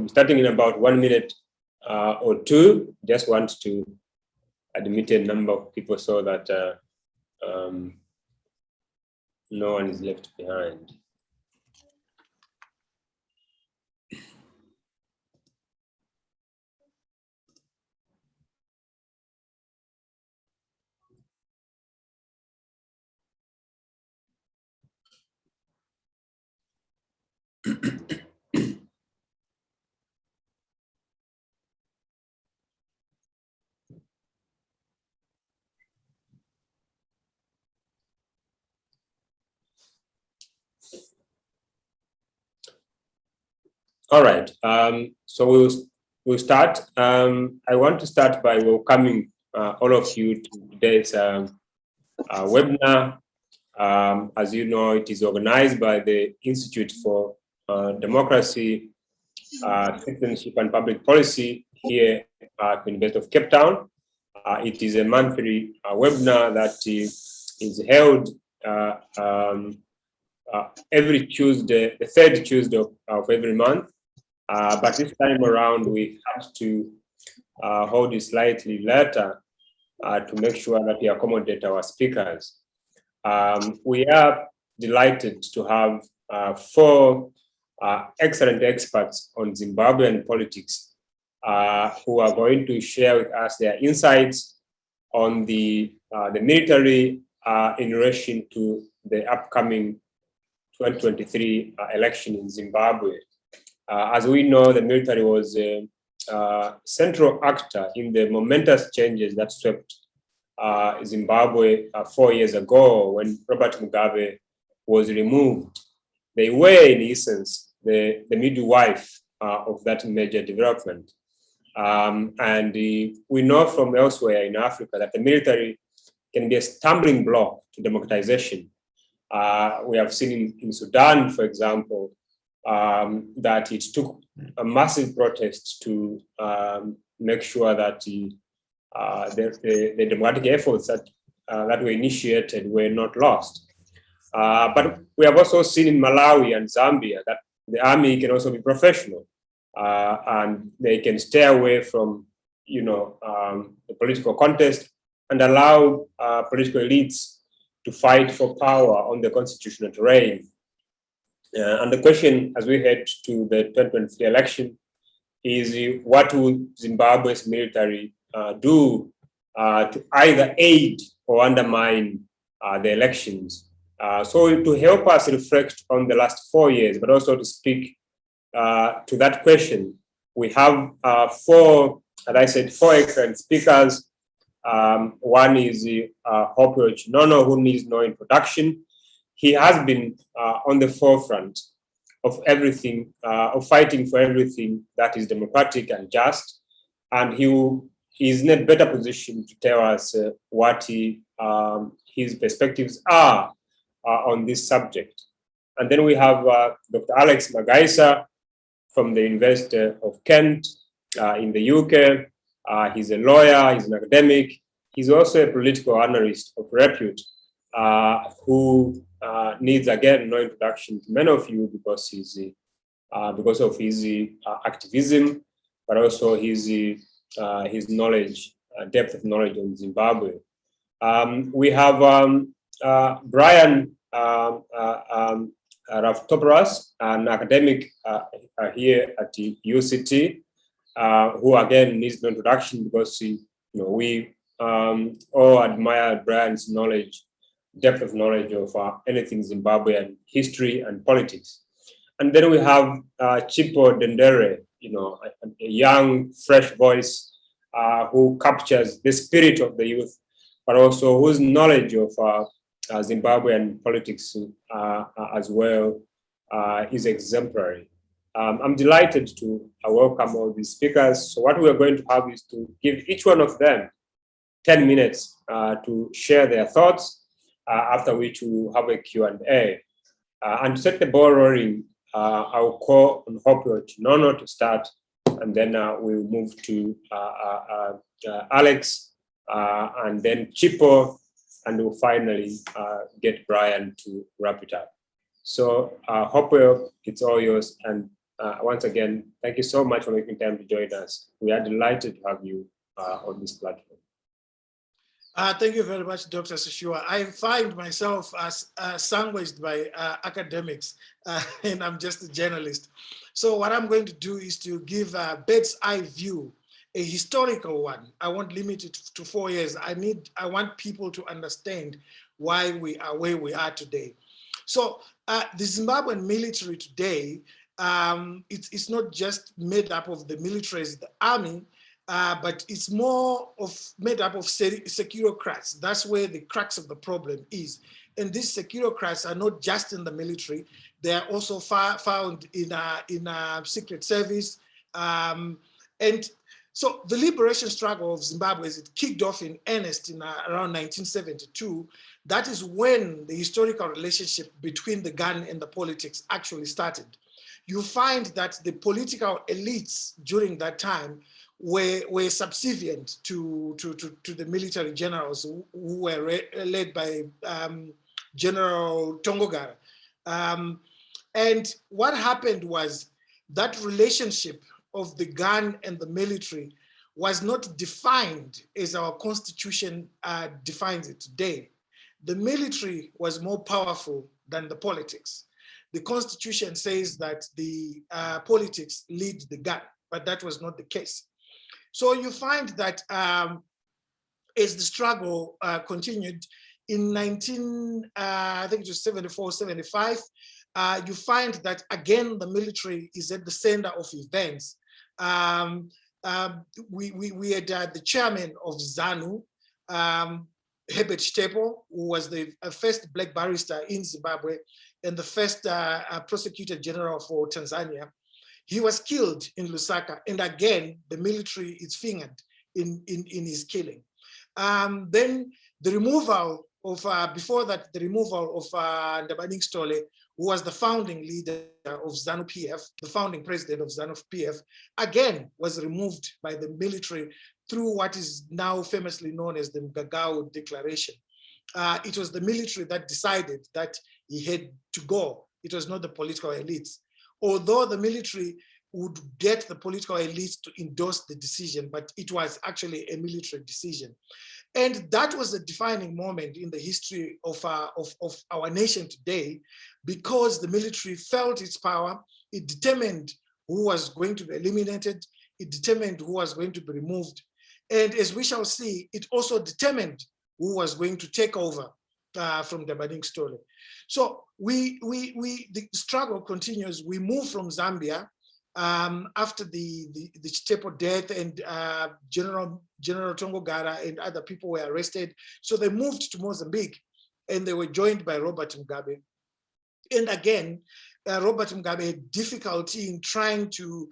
Starting in about 1 minute or two. Just want to admit a number of people so that no one is left behind. All right, so we'll start. I want to start by welcoming all of you to today's webinar. As you know, it is organized by the Institute for Democracy, Citizenship and Public Policy here at the University of Cape Town. It is a monthly webinar that is held every Tuesday, the third Tuesday of every month. But this time around, we had to hold it slightly later to make sure that we accommodate our speakers. We are delighted to have four excellent experts on Zimbabwean politics who are going to share with us their insights on the military in relation to the upcoming 2023 election in Zimbabwe. As we know, the military was a central actor in the momentous changes that swept Zimbabwe 4 years ago when Robert Mugabe was removed. They were, in essence, the midwife of that major development. And we know from elsewhere in Africa that the military can be a stumbling block to democratization. We have seen in Sudan, for example, that it took a massive protest to make sure that the democratic efforts that were initiated were not lost. But we have also seen in Malawi and Zambia that the army can also be professional and they can stay away from, the political contest and allow political elites to fight for power on the constitutional terrain. And the question, as we head to the 2023 election, is what will Zimbabwe's military do to either aid or undermine the elections? So to help us reflect on the last 4 years, but also to speak to that question, we have four excellent speakers. One is Hopewell, who needs no introduction. He has been on the forefront of everything, of fighting for everything that is democratic and just, and he is in a better position to tell us what his perspectives are on this subject. And then we have Dr. Alex Magaisa from the University of Kent in the UK. He's a lawyer, he's an academic, he's also a political analyst of repute who needs, again, no introduction to many of you because of his activism, but also his knowledge, depth of knowledge on Zimbabwe. We have Brian Raftopoulos, an academic here at the UCT, who again needs no introduction because we all admire Brian's knowledge, depth of knowledge of anything Zimbabwean history and politics. And then we have Chipo Dendere, a young, fresh voice who captures the spirit of the youth, but also whose knowledge of Zimbabwean politics as well is exemplary. I'm delighted to welcome all these speakers. So what we're going to have is to give each one of them 10 minutes to share their thoughts, after which we'll have a Q&A. And to set the ball rolling, I'll call on Hopewell to start, and then we'll move to Alex, and then Chipo, and we'll finally get Brian to wrap it up. So Hopewell, it's all yours. And once again, thank you so much for making time to join us. We are delighted to have you on this platform. Thank you very much, Dr. Sishiwa. I find myself sandwiched by academics, and I'm just a journalist. So what I'm going to do is to give a bird's eye view, a historical one. I won't limit it to 4 years. I want people to understand why we are where we are today. So the Zimbabwean military today, it's not just made up of the militaries, the army, but it's more made up of securocrats. That's where the crux of the problem is. And these securocrats are not just in the military; they are also found in secret service. And so the liberation struggle of Zimbabwe, as it kicked off in earnest in around 1972, that is when the historical relationship between the gun and the politics actually started. You find that the political elites during that time were subservient to the military generals who were led by General Tongogara. And what happened was that relationship of the gun and the military was not defined as our constitution defines it today. The military was more powerful than the politics. The constitution says that the politics lead the gun, but that was not the case. So you find that as the struggle continued in I think it was 74, 75, you find that again, the military is at the center of events. We had the chairman of Zanu, Herbert Chipo, who was the first black barrister in Zimbabwe and the first prosecutor general for Tanzania. He was killed in Lusaka, and again, the military is fingered in his killing. Then the removal of, before that, the removal of Ndabani-Stole, who was the founding leader of Zanu-PF, the founding president of Zanu-PF, again was removed by the military through what is now famously known as the Mnangagwa Declaration. It was the military that decided that he had to go. It was not the political elites. Although the military would get the political elites to endorse the decision, but it was actually a military decision. And that was a defining moment in the history of our nation today, because the military felt its power. It determined who was going to be eliminated. It determined who was going to be removed. And as we shall see, it also determined who was going to take over from Ndabani-Stole. So the struggle continues. We move from Zambia after the Chipo death, and General Tongogara and other people were arrested. So they moved to Mozambique, and they were joined by Robert Mugabe. And again, Robert Mugabe had difficulty in trying to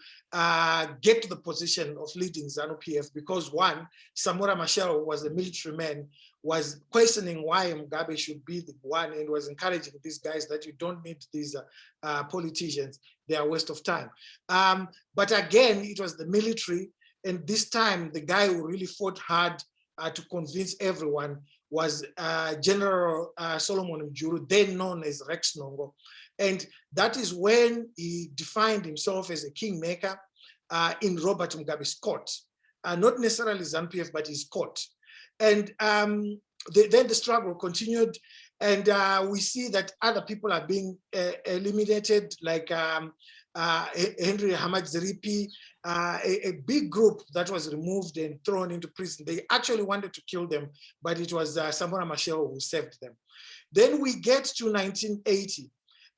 get to the position of leading Zanu-PF because, one, Samora Machel was a military man, was questioning why Mugabe should be the one, and was encouraging these guys that you don't need these politicians, they are a waste of time. But again, it was the military, and this time the guy who really fought hard to convince everyone was General Solomon Mjuru, then known as Rex Nongo. And that is when he defined himself as a kingmaker in Robert Mugabe's court, not necessarily Zanu-PF, but his court. And then the struggle continued, and we see that other people are being eliminated, like Henry Hamadziripi, a big group that was removed and thrown into prison. They actually wanted to kill them, but it was Samora Machel who saved them. Then we get to 1980,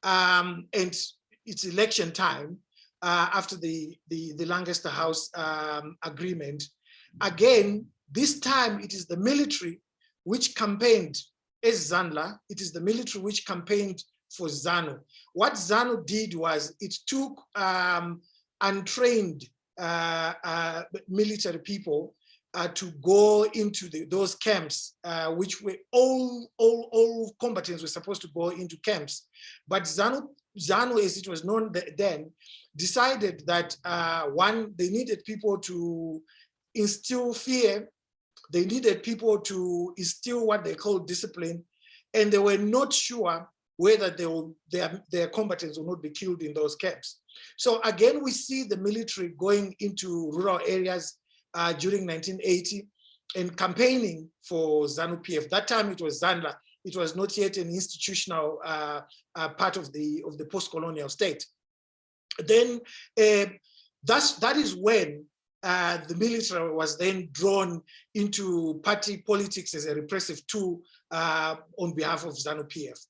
and it's election time after the Lancaster House agreement. Again, this time it is the military which campaigned as Zanla. It is the military which campaigned for Zanu. What Zanu did was it took untrained military people to go into those camps, which were all combatants were supposed to go into camps. But Zanu, as it was known then, decided that one, they needed people to instill fear. They needed people to instill what they call discipline, and they were not sure whether their combatants will not be killed in those camps. So again, we see the military going into rural areas during 1980 and campaigning for Zanu-PF. That time it was Zandla. It was not yet an institutional part of the post-colonial state. Then that is when the military was then drawn into party politics as a repressive tool on behalf of Zanu-PF.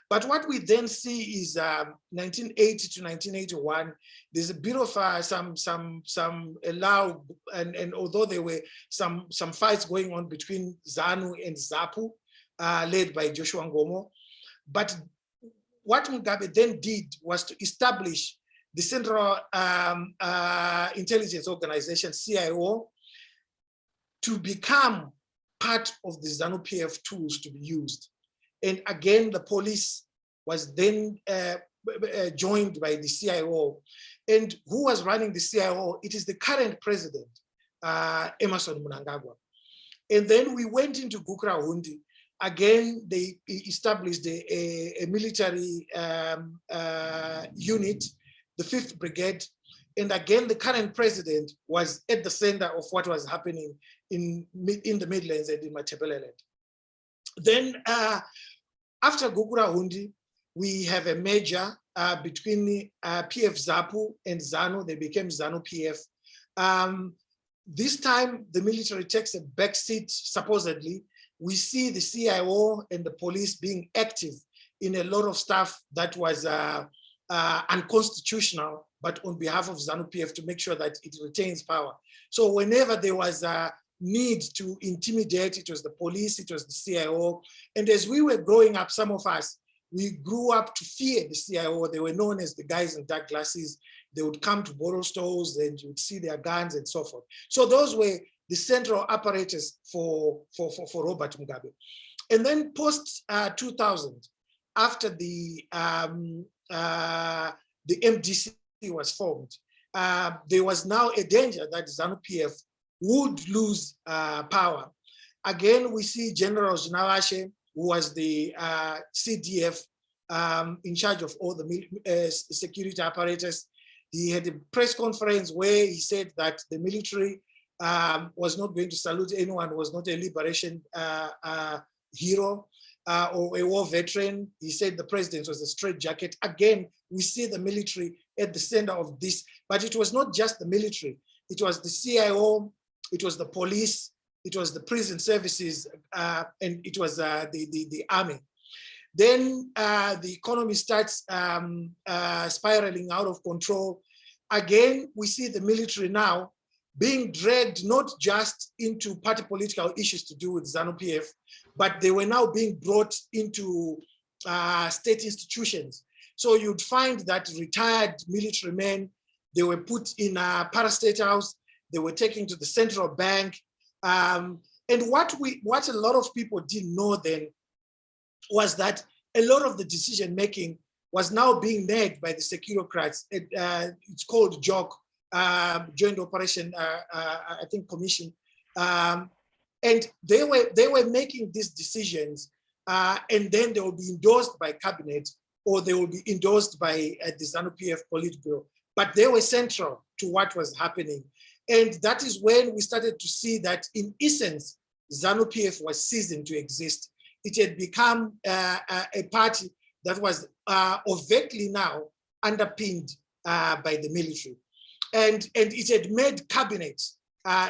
But what we then see is 1980 to 1981, there's a bit of some allow, and although there were some fights going on between Zanu and ZAPU, led by Joshua Ngomo. But what Mugabe then did was to establish the Central Intelligence Organization, CIO, to become part of the Zanu-PF tools to be used. And again, the police was then joined by the CIO. And who was running the CIO? It is the current president, Emmerson Mnangagwa. And then we went into Gukrahundi. Again, they established a military unit, the 5th Brigade. And again, the current president was at the center of what was happening in the Midlands and in Matabeleland. Then after Gukrahundi, we have a merger between PF ZAPU and ZANU. They became ZANU-PF. This time, the military takes a backseat, supposedly. We see the CIO and the police being active in a lot of stuff that was unconstitutional, but on behalf of ZANU-PF to make sure that it retains power. So whenever there was a need to intimidate, it was the police, it was the CIO. And as we were growing up, some of us, we grew up to fear the CIO. They were known as the guys in dark glasses. They would come to borrow stores and you would see their guns and so forth. So those were the central apparatus for Robert Mugabe. And then post 2000, after the MDC was formed, there was now a danger that ZANU-PF would lose power. Again, we see General Zinawashe, who was the CDF in charge of all the security apparatus. He had a press conference where he said that the military was not going to salute anyone, was not a liberation hero or a war veteran. He said the president was a straitjacket. Again, we see the military at the center of this, but it was not just the military. It was the CIO, it was the police, it was the prison services, and it was the army. Then the economy starts spiraling out of control. Again, we see the military now being dragged not just into party political issues to do with Zanu-PF, but they were now being brought into state institutions. So you'd find that retired military men, they were put in a para-state house, they were taken to the central bank. And what a lot of people didn't know then was that a lot of the decision-making was now being made by the securocrats. It's called JOC, Joint Operation, I think, Commission. And they were making these decisions, and then they will be endorsed by cabinet, or they will be endorsed by the Zanu-PF Politburo. But they were central to what was happening. And that is when we started to see that, in essence, Zanu-PF was ceasing to exist. It had become a party that was overtly now underpinned by the military. And it had made cabinet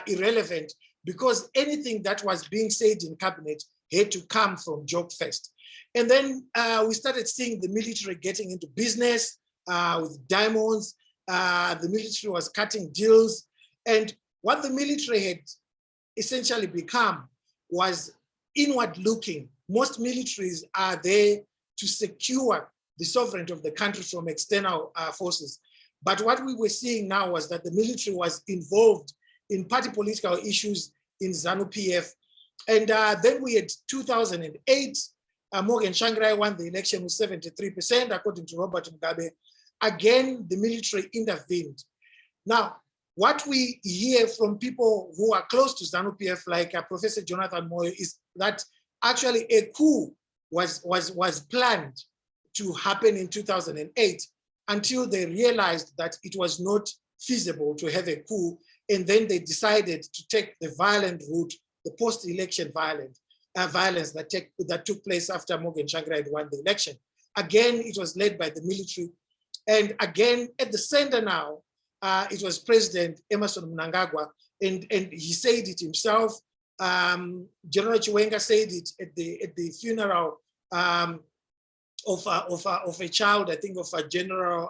irrelevant, because anything that was being said in cabinet had to come from JOC first. And then we started seeing the military getting into business with diamonds. The military was cutting deals. And what the military had essentially become was inward looking. Most militaries are there to secure the sovereignty of the country from external forces. But what we were seeing now was that the military was involved in party political issues in Zanu-PF. And then we had 2008, Morgan Tsvangirai won the election with 73%, according to Robert Mugabe. Again, the military intervened. Now, what we hear from people who are close to Zanu-PF, like Professor Jonathan Moyo, is that actually a coup was planned to happen in 2008 until they realized that it was not feasible to have a coup. And then they decided to take the violent route, the post-election violence that took place after Morgan Tsvangirai had won the election. Again, it was led by the military. And again, at the center now, it was President Emmerson Mnangagwa, and he said it himself. General Chiwenga said it at the funeral of a child, I think of a General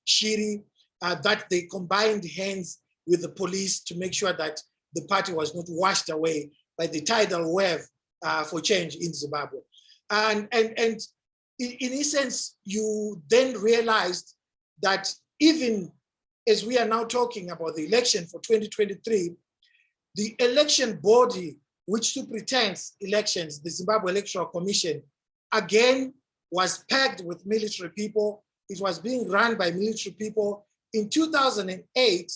Shiri, that they combined hands with the police to make sure that the party was not washed away by the tidal wave for change in Zimbabwe. And in essence, you then realized that even as we are now talking about the election for 2023, the election body which superintends elections, the Zimbabwe Electoral Commission, again was packed with military people. It was being run by military people. In 2008,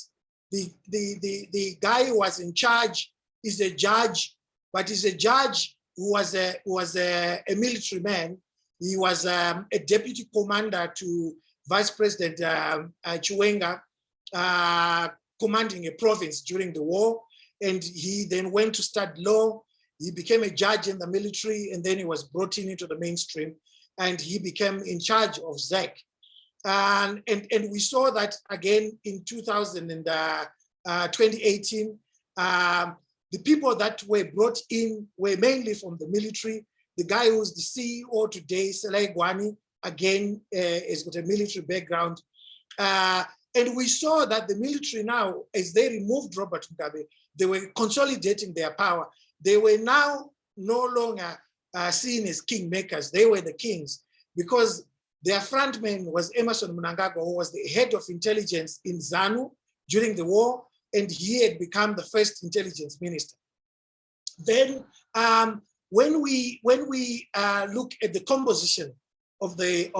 the guy who was in charge is a judge, but is a judge who was a military man. He was a deputy commander to Vice President Chiwenga, commanding a province during the war. And he then went to study law. He became a judge in the military, and then he was brought into the mainstream, and he became in charge of ZEC. And we saw that again in 2018. The people that were brought in were mainly from the military. The guy who's the CEO today, Selai Gwani, again, has got a military background. And we saw that the military now, as they removed Robert Mugabe, they were consolidating their power. They were now no longer seen as kingmakers. They were the kings, because their frontman was Emmerson Mnangagwa, who was the head of intelligence in ZANU during the war, and he had become the first intelligence minister. Then when we look at the composition of the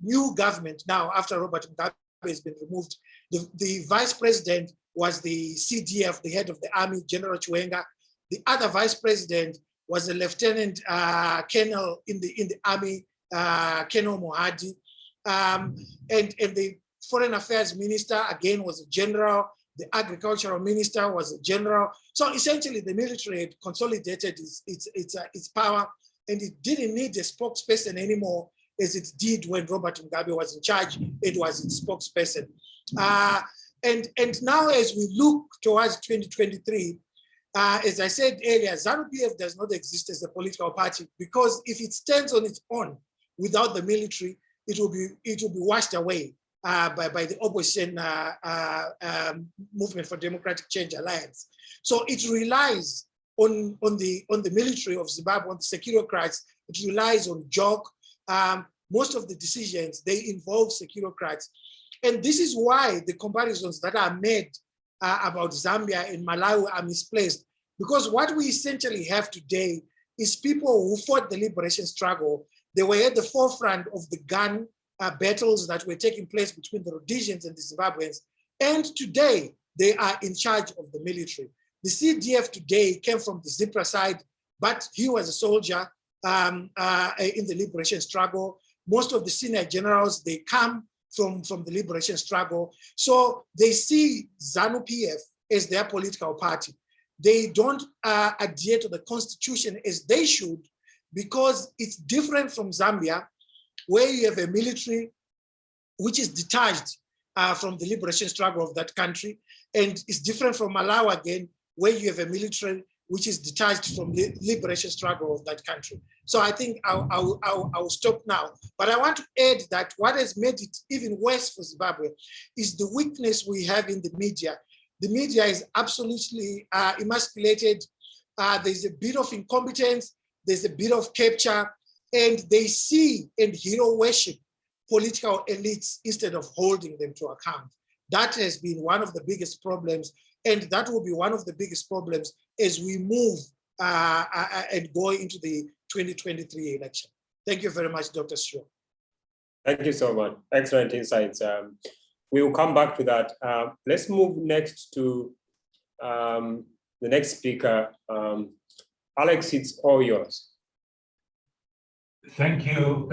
new government now after Robert Mugabe has been removed, the vice president was the CDF, the head of the army, General Chiwenga. The other vice president was a lieutenant colonel in the army, Colonel Mohadi, and the foreign affairs minister again was a general. The agricultural minister was a general. So essentially, the military had consolidated its power, and it didn't need a spokesperson anymore, as it did when Robert Mugabe was in charge. It was its spokesperson. And now, as we look towards 2023, as I said earlier, Zanu-PF does not exist as a political party, because if it stands on its own without the military, it will be washed away by the opposition Movement for Democratic Change Alliance. So it relies on the military of Zimbabwe, on the securocrats. It relies on JOC. Most of the decisions, they involve securocrats. And this is why the comparisons that are made about Zambia and Malawi are misplaced, because what we essentially have today is people who fought the liberation struggle. They were at the forefront of the gun battles that were taking place between the Rhodesians and the Zimbabweans. And today, they are in charge of the military. The CDF today came from the Zipra side, but he was a soldier in the liberation struggle. Most of the senior generals, they come from the liberation struggle. So they see Zanu-PF as their political party. They don't adhere to the constitution as they should, because it's different from Zambia, where you have a military which is detached from the liberation struggle of that country. And it's different from Malawi again, where you have a military which is detached from the liberation struggle of that country. So I think I'll stop now. But I want to add that what has made it even worse for Zimbabwe is the weakness we have in the media. The media is absolutely emasculated. There's a bit of incompetence, there's a bit of capture, and they see and hero worship political elites instead of holding them to account. That has been one of the biggest problems, and that will be one of the biggest problems as we move and go into the 2023 election. Thank you very much, Dr. Stewart. Thank you so much. Excellent insights. We will come back to that. Let's move next to the next speaker. Alex, it's all yours. Thank you,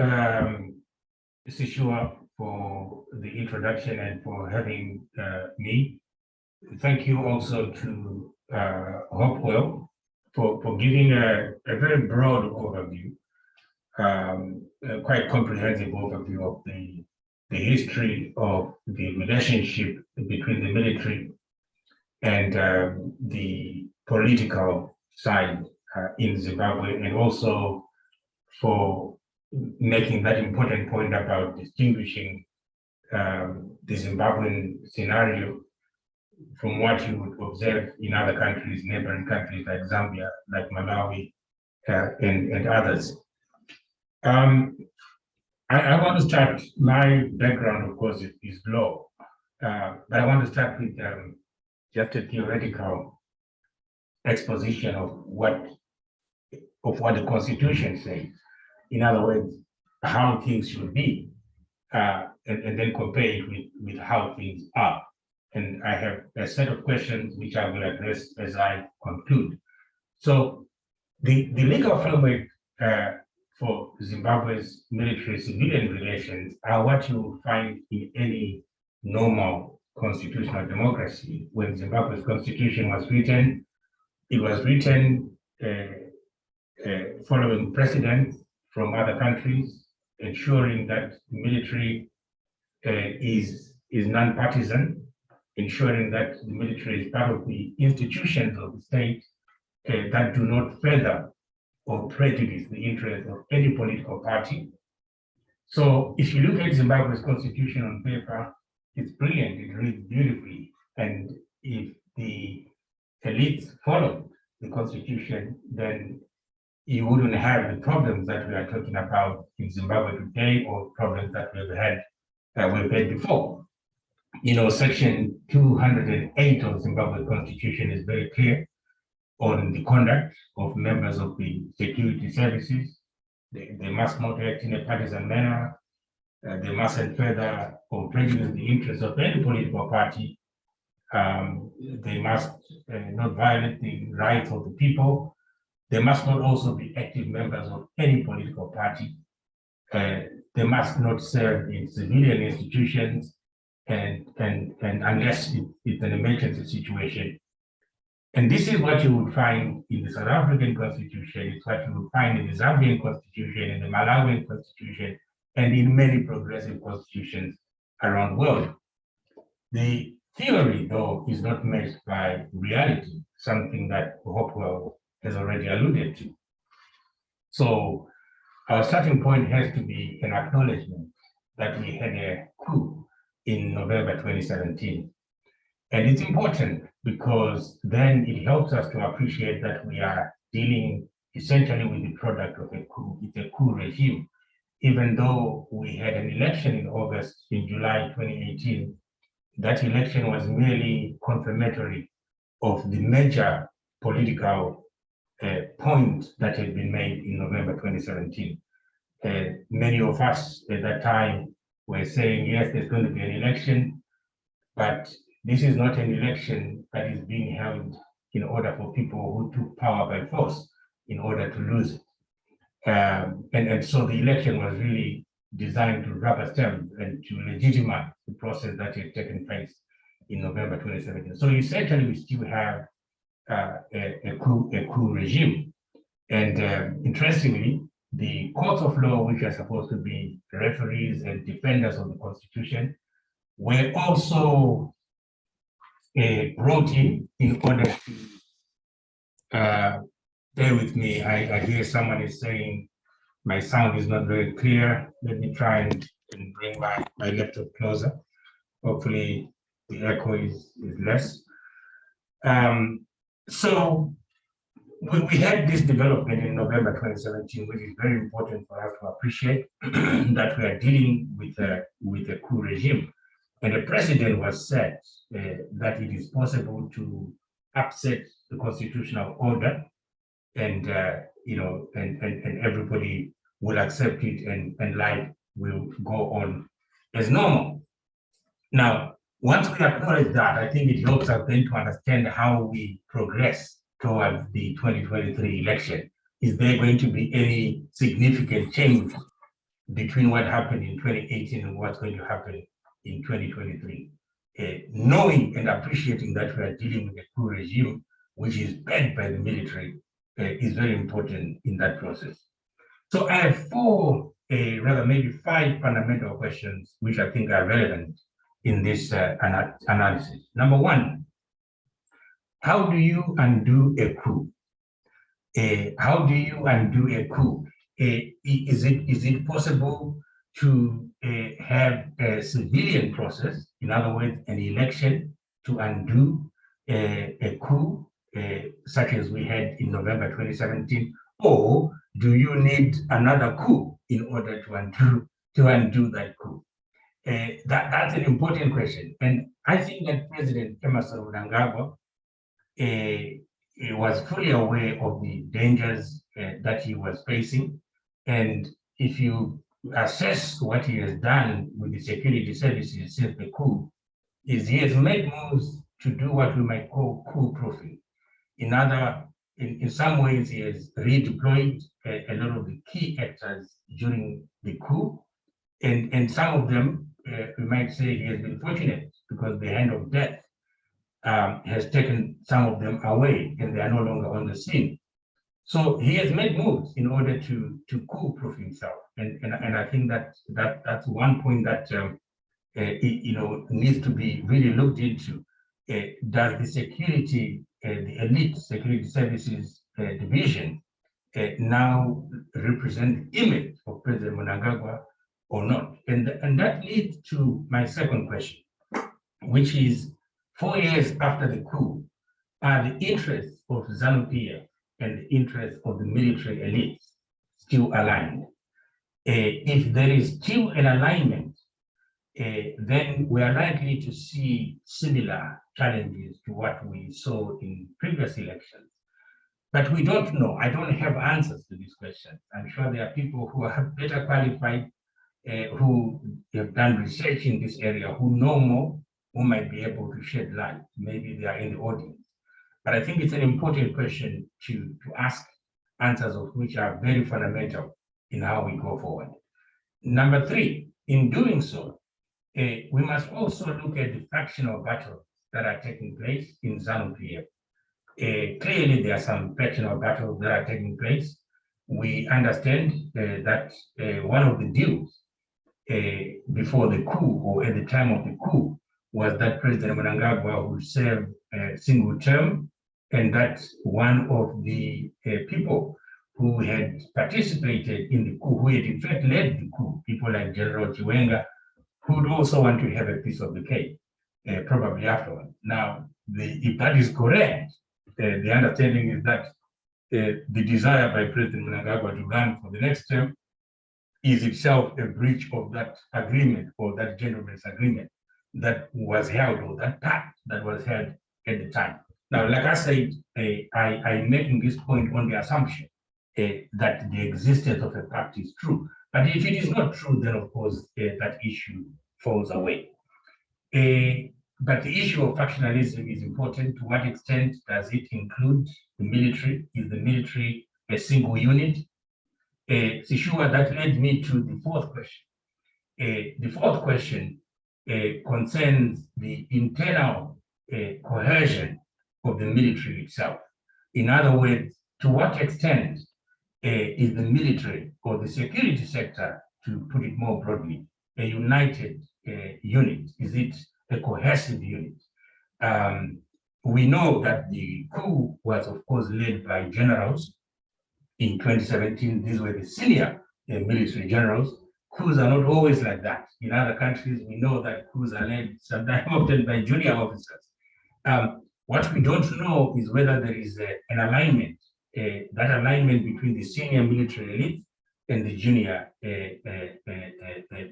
Sishua, for the introduction and for having me. Thank you also to Hopewell for giving a very broad overview, a quite comprehensive overview of the history of the relationship between the military and the political side in Zimbabwe, and also for making that important point about distinguishing the Zimbabwean scenario from what you would observe in other countries, neighboring countries like Zambia, like Malawi, and others. I want to start, my background, of course, is law, but I want to start with just a theoretical exposition of what the Constitution says. In other words, how things should be, and then compare it with how things are. And I have a set of questions which I will address as I conclude. So the legal framework for Zimbabwe's military-civilian relations are what you find in any normal constitutional democracy. When Zimbabwe's constitution was written, it was written following precedents from other countries, ensuring that the military is non-partisan, ensuring that the military is part of the institutions of the state that do not further or prejudice the interests of any political party. So if you look at Zimbabwe's constitution on paper, it's brilliant, it reads beautifully. And if the elites followed the constitution, then you wouldn't have the problems that we are talking about in Zimbabwe today, or problems that we've had before. You know, Section 208 of Zimbabwe Constitution is very clear on the conduct of members of the security services. They must not act in a partisan manner. They mustn't further or prejudice the interests of any political party. They must not violate the rights of the people. They must not also be active members of any political party. They must not serve in civilian institutions, and unless it's an emergency situation. And this is what you would find in the South African Constitution, it's what you would find in the Zambian Constitution, in the Malawian Constitution, and in many progressive constitutions around the world. The theory, though, is not matched by reality, something that Hopewell has already alluded to. So our starting point has to be an acknowledgement that we had a coup in November 2017. And it's important because then it helps us to appreciate that we are dealing essentially with the product of a coup. It's a coup regime. Even though we had an election in July 2018, that election was merely confirmatory of the major political point that had been made in November 2017. Many of us at that time were saying, yes, there's going to be an election, but this is not an election that is being held in order for people who took power by force in order to lose it. And so the election was really designed to rubber stamp and to legitimize the process that had taken place in November 2017. So essentially, we still have a coup regime. And interestingly, the courts of law, which are supposed to be referees and defenders of the Constitution, were also brought in order to, bear with me, I hear someone is saying my sound is not very clear. Let me try and bring my laptop closer. Hopefully the echo is less. So we had this development in November 2017, which is very important for us to appreciate that we are dealing with a coup regime. And a precedent was set that it is possible to upset the constitutional order, and and everybody will accept it, and life will go on as normal. Now, once we acknowledge that, I think it helps us then to understand how we progress towards the 2023 election is there going to be any significant change between what happened in 2018 and what's going to happen in 2023? Knowing and appreciating that we are dealing with a coup regime, which is backed by the military, is very important in that process. So I have four, rather maybe five fundamental questions, which I think are relevant in this analysis. Number one, how do you undo a coup? How do you undo a coup? Is it possible to have a civilian process, in other words, an election to undo a coup, such as we had in November 2017, or do you need another coup in order to undo that coup? That's an important question, and I think that President Emmerson Mnangagwa was fully aware of the dangers that he was facing, and if you assess what he has done with the security services since the coup, is he has made moves to do what we might call coup-proofing. In some ways, he has redeployed a lot of the key actors during the coup, and some of them, we might say he has been fortunate because the hand of death has taken some of them away and they are no longer on the scene. So he has made moves in order to coup-proof himself, and I think that's one point that needs to be really looked into. Does the security, the elite security services division now represent the image of President Mnangagwa or not? And that leads to my second question, which is 4 years after the coup, are the interests of Zanu-PF and the interests of the military elites still aligned? If there is still an alignment, then we are likely to see similar challenges to what we saw in previous elections. But we don't know. I don't have answers to this question. I'm sure there are people who are better qualified, who have done research in this area, who know more, who might be able to shed light. Maybe they are in the audience. But I think it's an important question to ask, answers of which are very fundamental in how we go forward. Number three, in doing so, we must also look at the factional battles that are taking place in Zanu-PF. Clearly, there are some factional battles that are taking place. We understand that one of the deals before the coup, or at the time of the coup, was that President Mnangagwa would serve a single term, and that one of the people who had participated in the coup, who had in fact led the coup, people like General Chiwenga, who would also want to have a piece of the cake, probably afterwards. Now, if that is correct, the understanding is that the desire by President Mnangagwa to run for the next term is itself a breach of that agreement, or that gentleman's agreement that was held, or that pact that was held at the time. Now, like I said, I'm making this point on the assumption that the existence of a pact is true. But if it is not true, then of course that issue falls away. But the issue of factionalism is important. To what extent does it include the military? Is the military a single unit? Sure, that led me to the fourth question. The fourth question concerns the internal cohesion of the military itself. In other words, to what extent is the military or the security sector, to put it more broadly, a united unit? Is it a cohesive unit? We know that the coup was, of course, led by generals. In 2017, these were the senior military generals. Coups are not always like that. In other countries, we know that coups are led sometimes often by junior officers. What we don't know is whether there is an alignment, that alignment between the senior military elite and the junior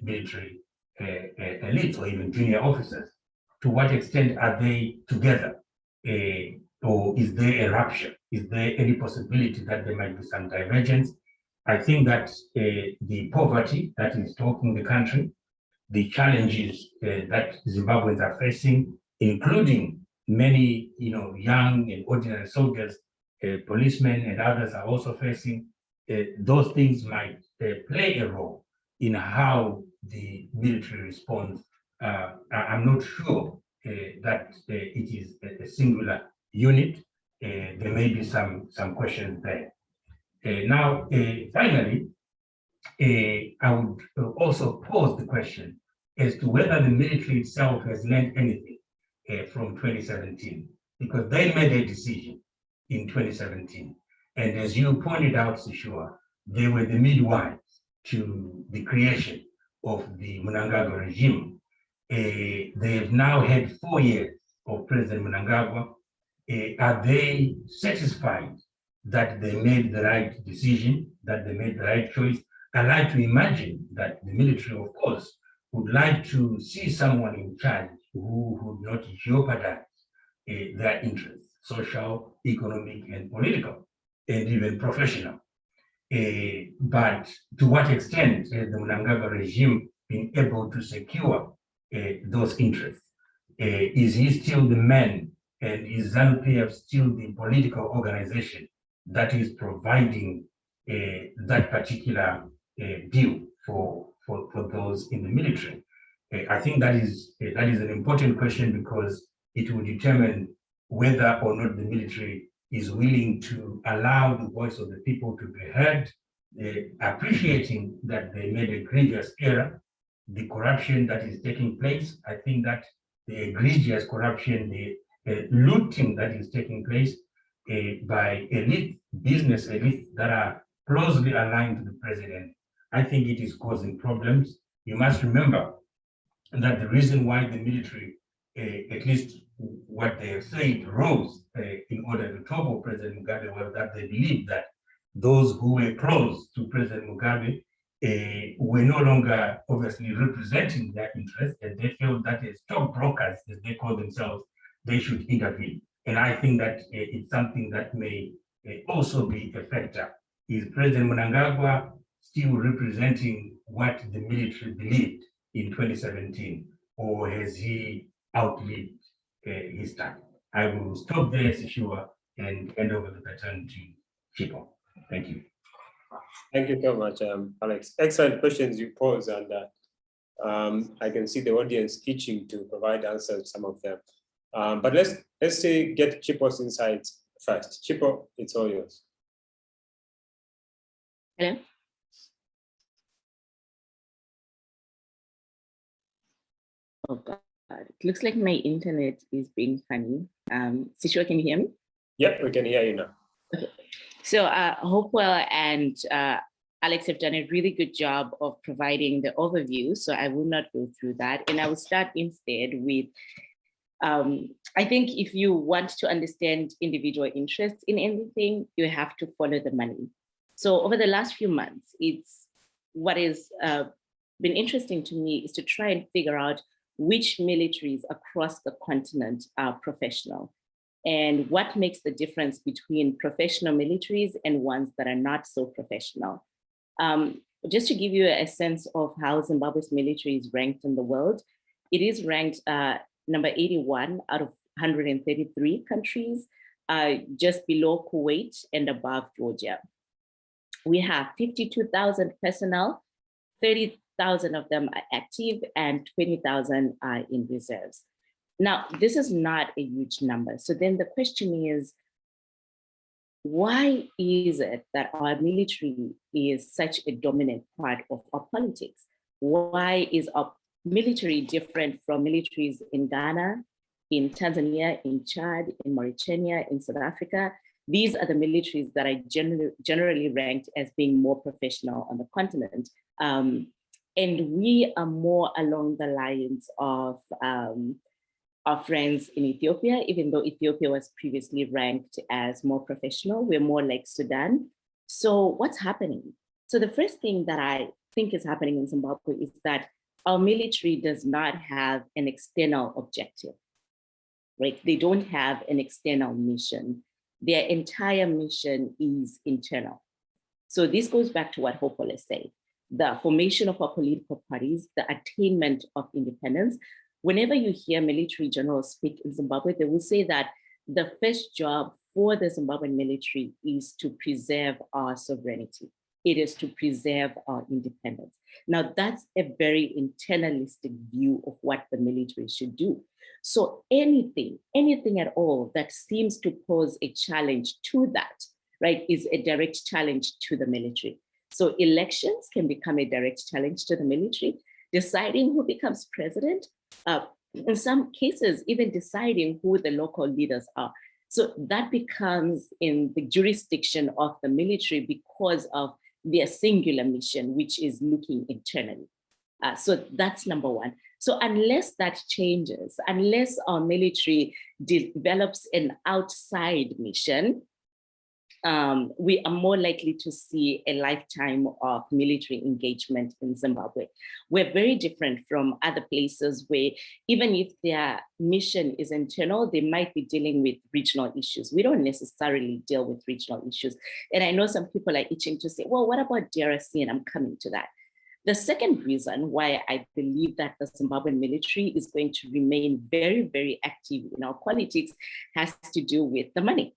military elites, or even junior officers. To what extent are they together? Or is there a rupture? Is there any possibility that there might be some divergence? I think that the poverty that is stalking the country, the challenges that Zimbabweans are facing, including many young and ordinary soldiers policemen and others are also facing, those things might play a role in how the military responds. I'm not sure that it is a singular unit. There may be some questions there. Now, finally, I would also pose the question as to whether the military itself has learned anything from 2017, because they made a decision in 2017. And as you pointed out, Sishua, they were the midwives to the creation of the Mnangagwa regime. They have now had 4 years of President Mnangagwa. Are they satisfied that they made the right decision, that they made the right choice? I like to imagine that the military, of course, would like to see someone in charge who would not jeopardize their interests, social, economic, and political, and even professional. But to what extent has the Mnangagwa regime been able to secure those interests? Is he still the man, and is Zanu-PF still the political organization that is providing that particular deal for those in the military? I think that is an important question, because it will determine whether or not the military is willing to allow the voice of the people to be heard, appreciating that they made a grievous error, the corruption that is taking place. I think that the egregious corruption, the looting that is taking place by business elites that are closely aligned to the president, I think it is causing problems. You must remember that the reason why the military, at least what they have said, rose in order to topple President Mugabe, was that they believed that those who were close to President Mugabe were no longer obviously representing their interests, and they felt that as stockbrokers, as they call themselves, they should intervene. And I think that it's something that may also be a factor. Is President Mnangagwa still representing what the military believed in 2017, or has he outlived his time? I will stop there, Sishua, and hand over the baton to Chipo. Thank you. Thank you so much, Alex. Excellent questions you pose, and I can see the audience itching to provide answers to some of them. But let's get Chipo's insights first. Chipo, it's all yours. Hello. Oh God, it looks like my internet is being funny. Sishua, can you hear me? Yep, we can hear you now. Okay. So Hopewell and Alex have done a really good job of providing the overview, so I will not go through that. And I will start instead with, I think if you want to understand individual interests in anything, you have to follow the money. So over the last few months, what has been interesting to me is to try and figure out which militaries across the continent are professional, and what makes the difference between professional militaries and ones that are not so professional. Just to give you a sense of how Zimbabwe's military is ranked in the world, it is ranked number 81 out of 133 countries, just below Kuwait and above Georgia. We have 52,000 personnel, 30,000 of them are active and 20,000 are in reserves. Now, this is not a huge number. So then the question is, why is it that our military is such a dominant part of our politics? Why is our military different from militaries in Ghana, in Tanzania, in Chad, in Mauritania, in South Africa? These are the militaries that are generally ranked as being more professional on the continent. And we are more along the lines of our friends in Ethiopia, even though Ethiopia was previously ranked as more professional. We're more like Sudan. So what's happening? So the first thing that I think is happening in Zimbabwe is that our military does not have an external objective, right? They don't have an external mission. Their entire mission is internal. So this goes back to what Hopewell said, the formation of our political parties, the attainment of independence. Whenever you hear military generals speak in Zimbabwe, they will say that the first job for the Zimbabwean military is to preserve our sovereignty. It is to preserve our independence. Now, that's a very internalistic view of what the military should do. So anything at all that seems to pose a challenge to that, right, is a direct challenge to the military. So elections can become a direct challenge to the military, deciding who becomes president, in some cases, even deciding who the local leaders are. So that becomes in the jurisdiction of the military because of their singular mission, which is looking internally. So that's number one. So unless that changes, unless our military develops an outside mission, we are more likely to see a lifetime of military engagement in Zimbabwe. We're very different from other places where even if their mission is internal, they might be dealing with regional issues. We don't necessarily deal with regional issues. And I know some people are itching to say, well, what about DRC? And I'm coming to that. The second reason why I believe that the Zimbabwean military is going to remain very, very active in our politics has to do with the money.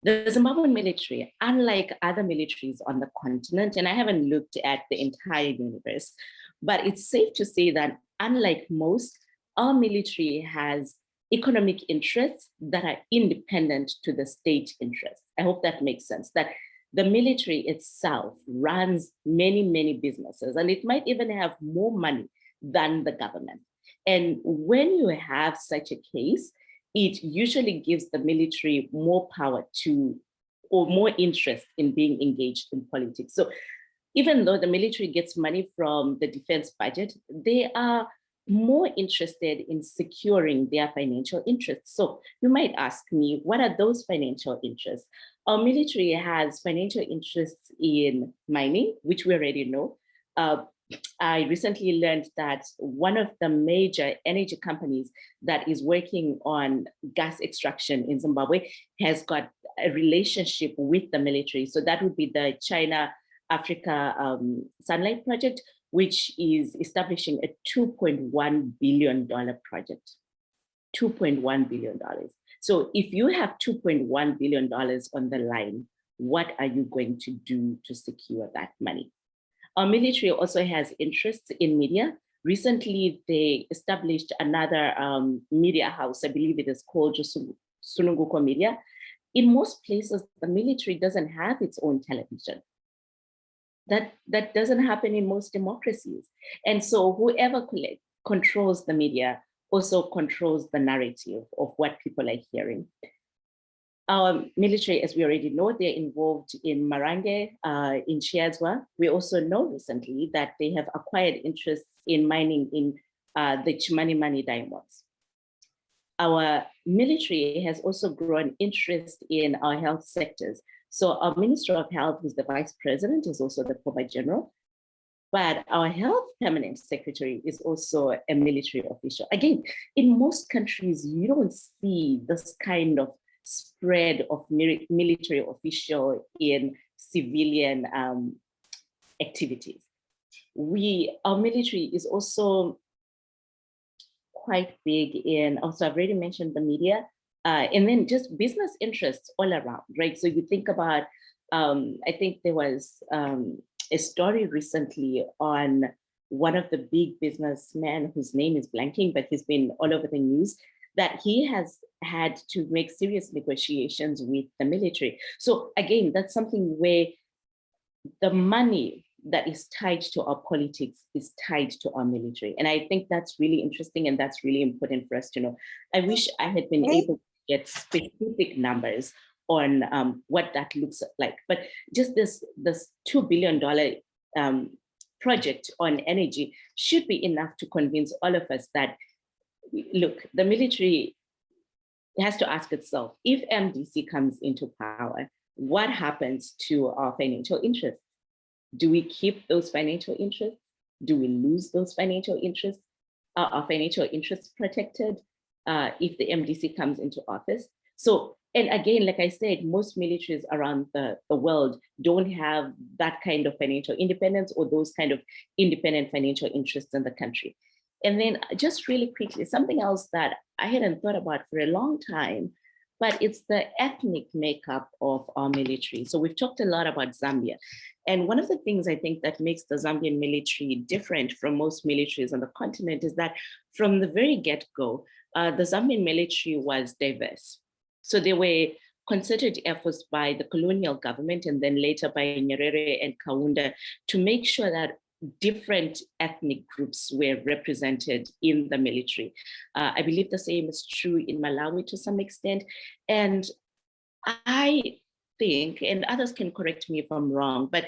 The Zimbabwean military, unlike other militaries on the continent, and I haven't looked at the entire universe, but it's safe to say that unlike most, our military has economic interests that are independent to the state interests. I hope that makes sense, that the military itself runs many, many businesses, and it might even have more money than the government. And when you have such a case, it usually gives the military more power to, or more interest in being engaged in politics. So even though the military gets money from the defense budget, they are more interested in securing their financial interests. So you might ask me, what are those financial interests? Our military has financial interests in mining, which we already know. I recently learned that one of the major energy companies that is working on gas extraction in Zimbabwe has got a relationship with the military. So that would be the China Africa Sunlight Project, which is establishing a $2.1 billion project. $2.1 billion. So if you have $2.1 billion on the line, what are you going to do to secure that money? Our military also has interests in media. Recently, they established another media house, I believe it is called Sununguko Media. In most places, the military doesn't have its own television. That doesn't happen in most democracies. And so whoever controls the media also controls the narrative of what people are hearing. Our military, as we already know, they're involved in Marange, in Chiazwa. We also know recently that they have acquired interests in mining in the Chimanimani diamonds. Our military has also grown interest in our health sectors. So our Minister of Health, who's the Vice President, is also the former general. But our health permanent secretary is also a military official. Again, in most countries, you don't see this kind of spread of military official in civilian activities. Our military is also quite big in, also I've already mentioned the media, and then just business interests all around, right? So you think about, I think there was a story recently on one of the big businessmen whose name is blanking, but he's been all over the news, that he has had to make serious negotiations with the military. So again, that's something where the money that is tied to our politics is tied to our military. And I think that's really interesting and that's really important for us to know. I wish I had been able to get specific numbers on what that looks like, but just this $2 billion project on energy should be enough to convince all of us that, look, the military has to ask itself, if MDC comes into power, what happens to our financial interests? Do we keep those financial interests? Do we lose those financial interests? Are our financial interests protected if the MDC comes into office? So, and again, like I said, most militaries around the world don't have that kind of financial independence or those kind of independent financial interests in the country. And then just really quickly, something else that I hadn't thought about for a long time, but it's the ethnic makeup of our military. So we've talked a lot about Zambia. And one of the things I think that makes the Zambian military different from most militaries on the continent is that from the very get-go, the Zambian military was diverse. So there were concerted efforts by the colonial government and then later by Nyerere and Kaunda to make sure that different ethnic groups were represented in the military. I believe the same is true in Malawi to some extent. And I think, and others can correct me if I'm wrong, but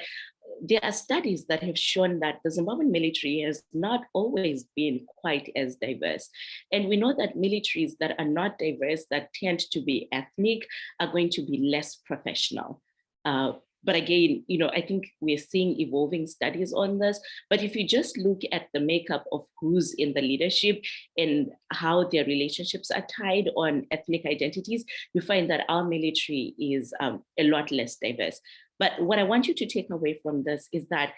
there are studies that have shown that the Zimbabwean military has not always been quite as diverse. And we know that militaries that are not diverse, that tend to be ethnic, are going to be less professional. But again, I think we're seeing evolving studies on this. But if you just look at the makeup of who's in the leadership and how their relationships are tied on ethnic identities, you find that our military is a lot less diverse. But what I want you to take away from this is that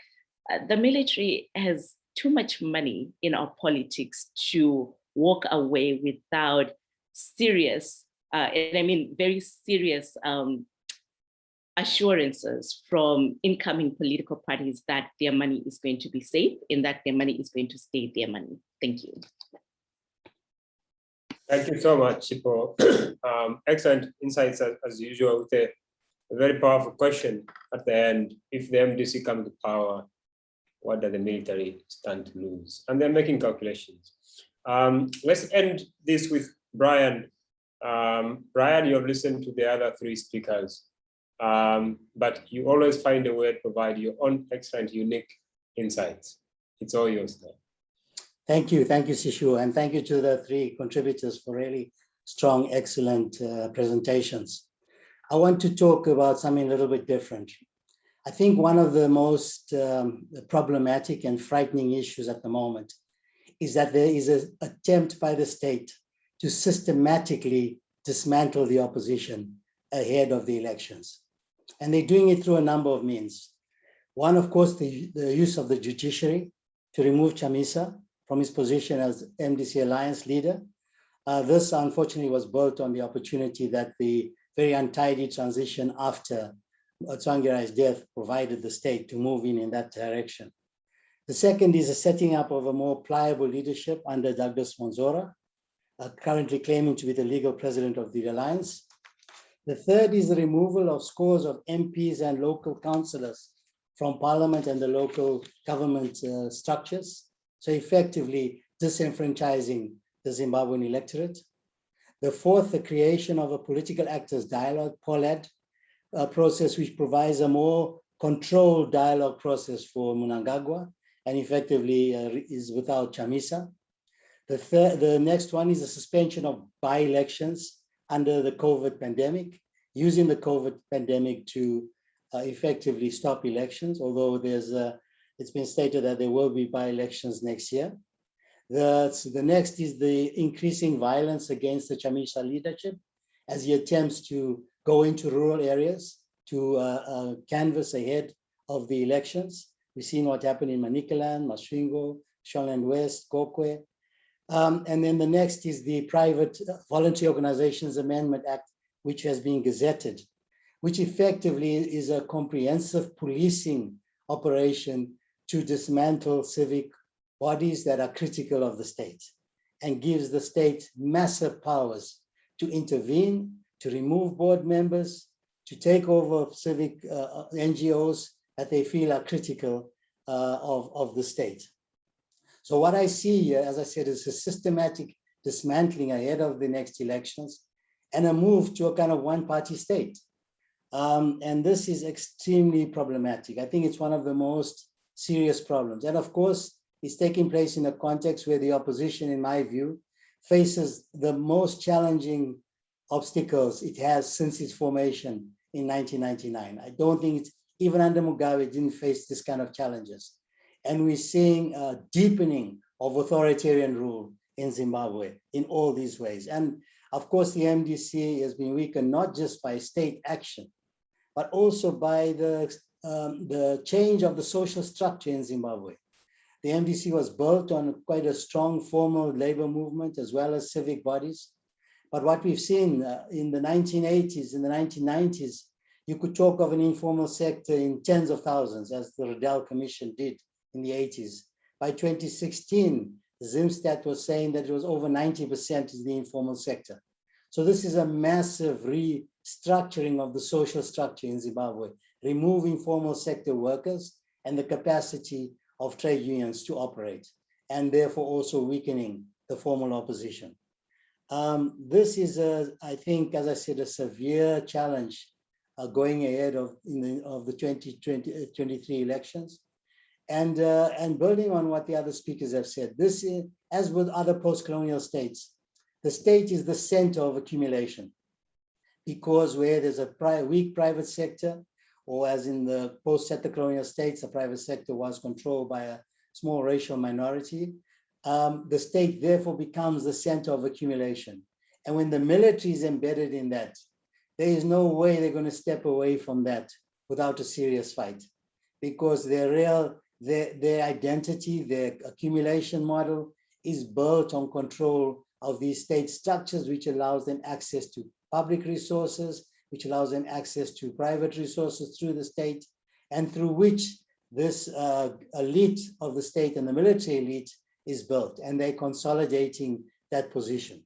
the military has too much money in our politics to walk away without serious, and I mean very serious, assurances from incoming political parties that their money is going to be safe and that their money is going to stay their money. Thank you. Thank you so much, Chipo. Excellent insights as usual, with a very powerful question at the end. If the MDC come to power, what does the military stand to lose? And they're making calculations. Let's end this with Brian. Brian, you have listened to the other three speakers. But you always find a way to provide your own excellent, unique insights. It's all yours now. Thank you, Sishu, and thank you to the three contributors for really strong, excellent presentations. I want to talk about something a little bit different. I think one of the most problematic and frightening issues at the moment is that there is an attempt by the state to systematically dismantle the opposition ahead of the elections. And they're doing it through a number of means. One, of course, the use of the judiciary to remove Chamisa from his position as MDC Alliance leader. This, unfortunately, was built on the opportunity that the very untidy transition after Tsvangirai's death provided the state to move in that direction. The second is the setting up of a more pliable leadership under Douglas Monzora, currently claiming to be the legal president of the Alliance. The third is the removal of scores of MPs and local councillors from parliament and the local government structures, so effectively disenfranchising the Zimbabwean electorate. The fourth, the creation of a political actors dialogue, POLAD, process which provides a more controlled dialogue process for Mnangagwa and effectively is without Chamisa. The next one is the suspension of by-elections under the COVID pandemic, using the COVID pandemic to effectively stop elections, although it's been stated that there will be by-elections next year. The next is the increasing violence against the Chamisa leadership as he attempts to go into rural areas to canvass ahead of the elections. We've seen what happened in Manicaland, Masvingo, Shoreland West, Kokwe. And then the next is the Private Voluntary Organizations Amendment Act, which has been gazetted, which effectively is a comprehensive policing operation to dismantle civic bodies that are critical of the state and gives the state massive powers to intervene, to remove board members, to take over civic NGOs that they feel are critical of the state. So what I see here, as I said, is a systematic dismantling ahead of the next elections and a move to a kind of one-party state. And this is extremely problematic. I think it's one of the most serious problems. And of course, it's taking place in a context where the opposition, in my view, faces the most challenging obstacles it has since its formation in 1999. I don't think it's, even under Mugabe, didn't face this kind of challenges. And we're seeing a deepening of authoritarian rule in Zimbabwe in all these ways. And of course, the MDC has been weakened not just by state action, but also by the change of the social structure in Zimbabwe. The MDC was built on quite a strong formal labor movement as well as civic bodies. But what we've seen in the 1980s, in the 1990s, you could talk of an informal sector in tens of thousands, as the Riddell Commission did in the 80s. By 2016, Zimstat was saying that it was over 90% is the informal sector. So this is a massive restructuring of the social structure in Zimbabwe, removing formal sector workers and the capacity of trade unions to operate, and therefore also weakening the formal opposition. This is, I think, as I said, a severe challenge going ahead of the 2023 elections. And building on what the other speakers have said, this is, as with other post-colonial states, the state is the center of accumulation, because where there's a weak private sector, or as in the post-settler colonial states, the private sector was controlled by a small racial minority, the state therefore becomes the center of accumulation. And when the military is embedded in that, there is no way they're going to step away from that without a serious fight, because their identity, their accumulation model is built on control of these state structures, which allows them access to public resources, which allows them access to private resources through the state, and through which this elite of the state and the military elite is built, and they're consolidating that position.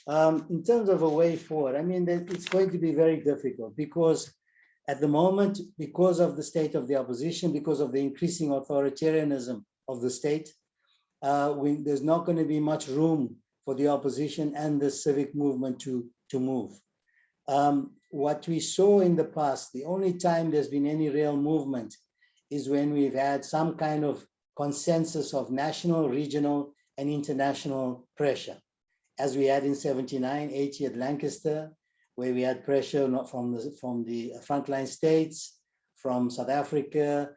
In terms of a way forward, I mean, it's going to be very difficult, because at the moment, because of the state of the opposition, because of the increasing authoritarianism of the state, there's not going to be much room for the opposition and the civic movement to move. What we saw in the past, the only time there's been any real movement is when we've had some kind of consensus of national, regional, and international pressure, as we had in 79, 80 at Lancaster, where we had pressure not from the frontline states, from South Africa,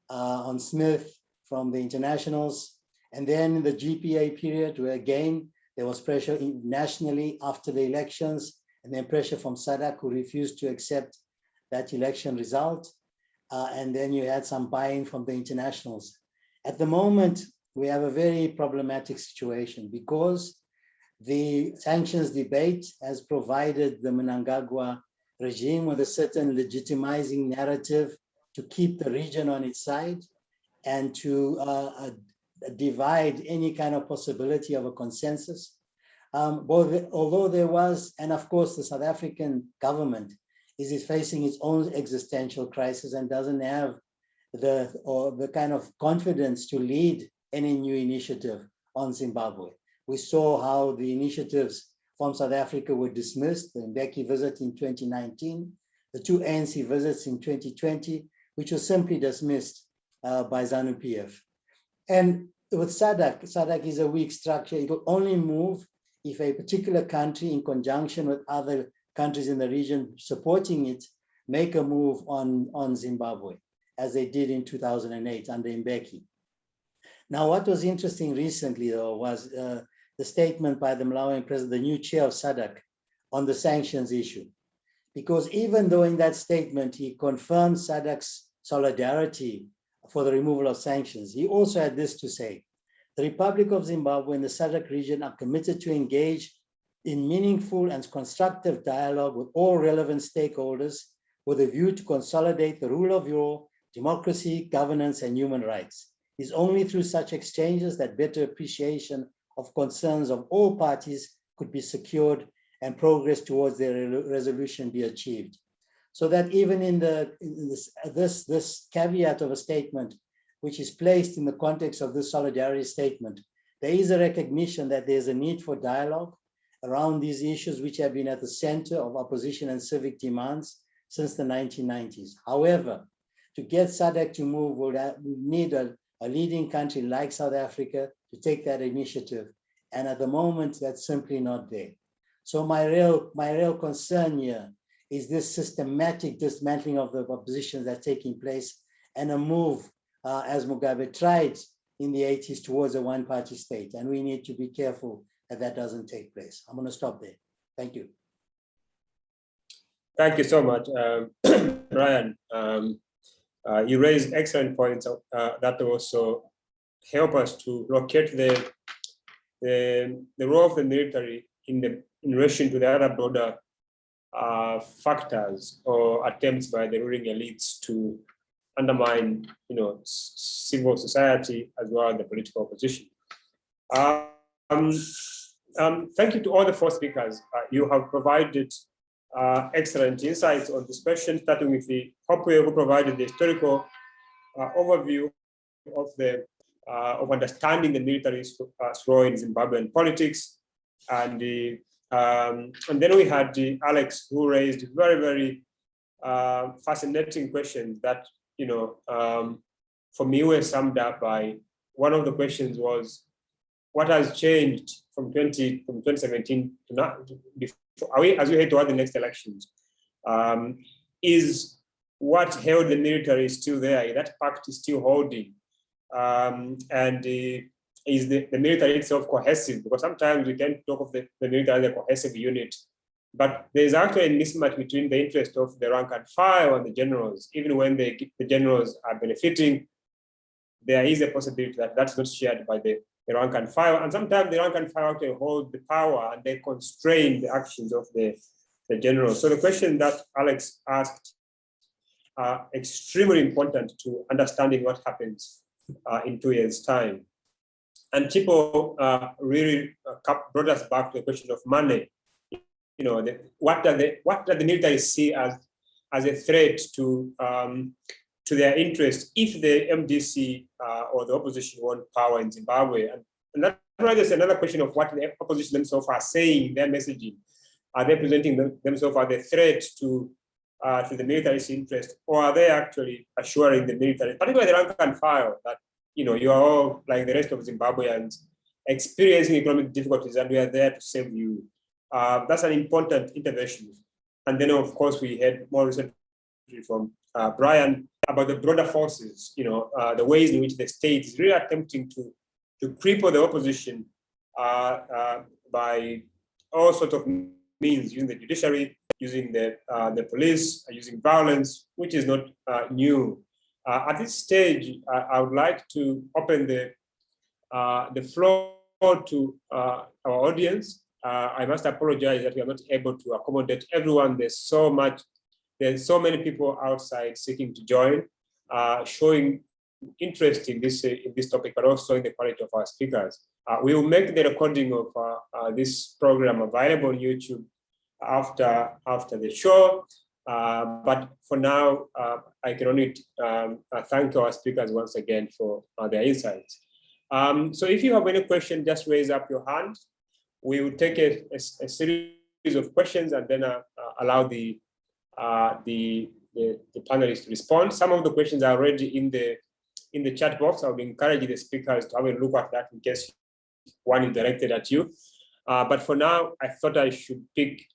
on Smith, from the internationals, and then in the GPA period, where again, there was pressure nationally after the elections, and then pressure from SADC, who refused to accept that election result. And then you had some buy-in from the internationals. At the moment, we have a very problematic situation, because the sanctions debate has provided the Mnangagwa regime with a certain legitimizing narrative to keep the region on its side and to divide any kind of possibility of a consensus. Although there was, and of course the South African government is facing its own existential crisis and doesn't have the kind of confidence to lead any new initiative on Zimbabwe. We saw how the initiatives from South Africa were dismissed, the Mbeki visit in 2019, the 2 ANC visits in 2020, which was simply dismissed by Zanu-PF. And with SADC, SADC is a weak structure. It will only move if a particular country, in conjunction with other countries in the region supporting it, make a move on Zimbabwe, as they did in 2008 under Mbeki. Now, what was interesting recently, though, was the statement by the Malawian president, the new chair of SADC, on the sanctions issue. Because even though in that statement he confirmed SADC's solidarity for the removal of sanctions, he also had this to say: the Republic of Zimbabwe and the SADC region are committed to engage in meaningful and constructive dialogue with all relevant stakeholders with a view to consolidate the rule of law, democracy, governance, and human rights. It's only through such exchanges that better appreciation of concerns of all parties could be secured and progress towards their resolution be achieved. So that even in this caveat of a statement, which is placed in the context of this solidarity statement, there is a recognition that there's a need for dialogue around these issues, which have been at the center of opposition and civic demands since the 1990s. However, to get SADC to move, we need a leading country like South Africa to take that initiative. And at the moment, that's simply not there. So my real concern here is this systematic dismantling of the opposition that's taking place, and a move, as Mugabe tried in the 80s, towards a one-party state. And we need to be careful that that doesn't take place. I'm going to stop there. Thank you. Thank you so much, Brian. You raised excellent points that also help us to locate the role of the military in relation to the other broader factors or attempts by the ruling elites to undermine, civil society as well as the political opposition. Thank you to all the four speakers. You have provided excellent insights on this question, starting with the Hopewell, who provided the historical overview of understanding the military's role in Zimbabwean politics, and then we had Alex, who raised very, very fascinating questions that for me were summed up by one of the questions was, what has changed from 2017 to now? As we head toward the next elections, is what held the military still there? That pact is still holding, and is the military itself cohesive? Because sometimes we can talk of the military as a cohesive unit, but there's actually a mismatch between the interest of the rank and file and the generals. Even when the generals are benefiting, there is a possibility that that's not shared by the rank and file, and sometimes the rank and file actually hold the power and they constrain the actions of the generals. So the question that Alex asked are extremely important to understanding what happens in 2 years' time. And Chipo really brought us back to the question of money. What does the military see as a threat to their interest if the MDC or the opposition want power in Zimbabwe? And that raises another question of what the opposition themselves are saying in their messaging. Are they presenting themselves as a threat to the military's interest, or are they actually assuring the military, particularly the rank and file, that you are all like the rest of Zimbabweans experiencing economic difficulties and we are there to save you? That's an important intervention. And then, of course, we had more recently from Brian about the broader forces, the ways in which the state is really attempting to cripple the opposition by all sorts of means, using the judiciary, using the police, using violence, which is not new. At this stage, I would like to open the floor to our audience. I must apologize that we are not able to accommodate everyone. There's so many people outside seeking to join, showing interest in this topic, but also in the quality of our speakers. We will make the recording of this program available on YouTube after the show. But for now, I can only thank our speakers once again for their insights. So if you have any question, just raise up your hand. We will take a series of questions and then allow the panelists to respond. Some of the questions are already in the chat box. I would encourage the speakers to have a look at that in case one is directed at you. But for now, I thought I should pick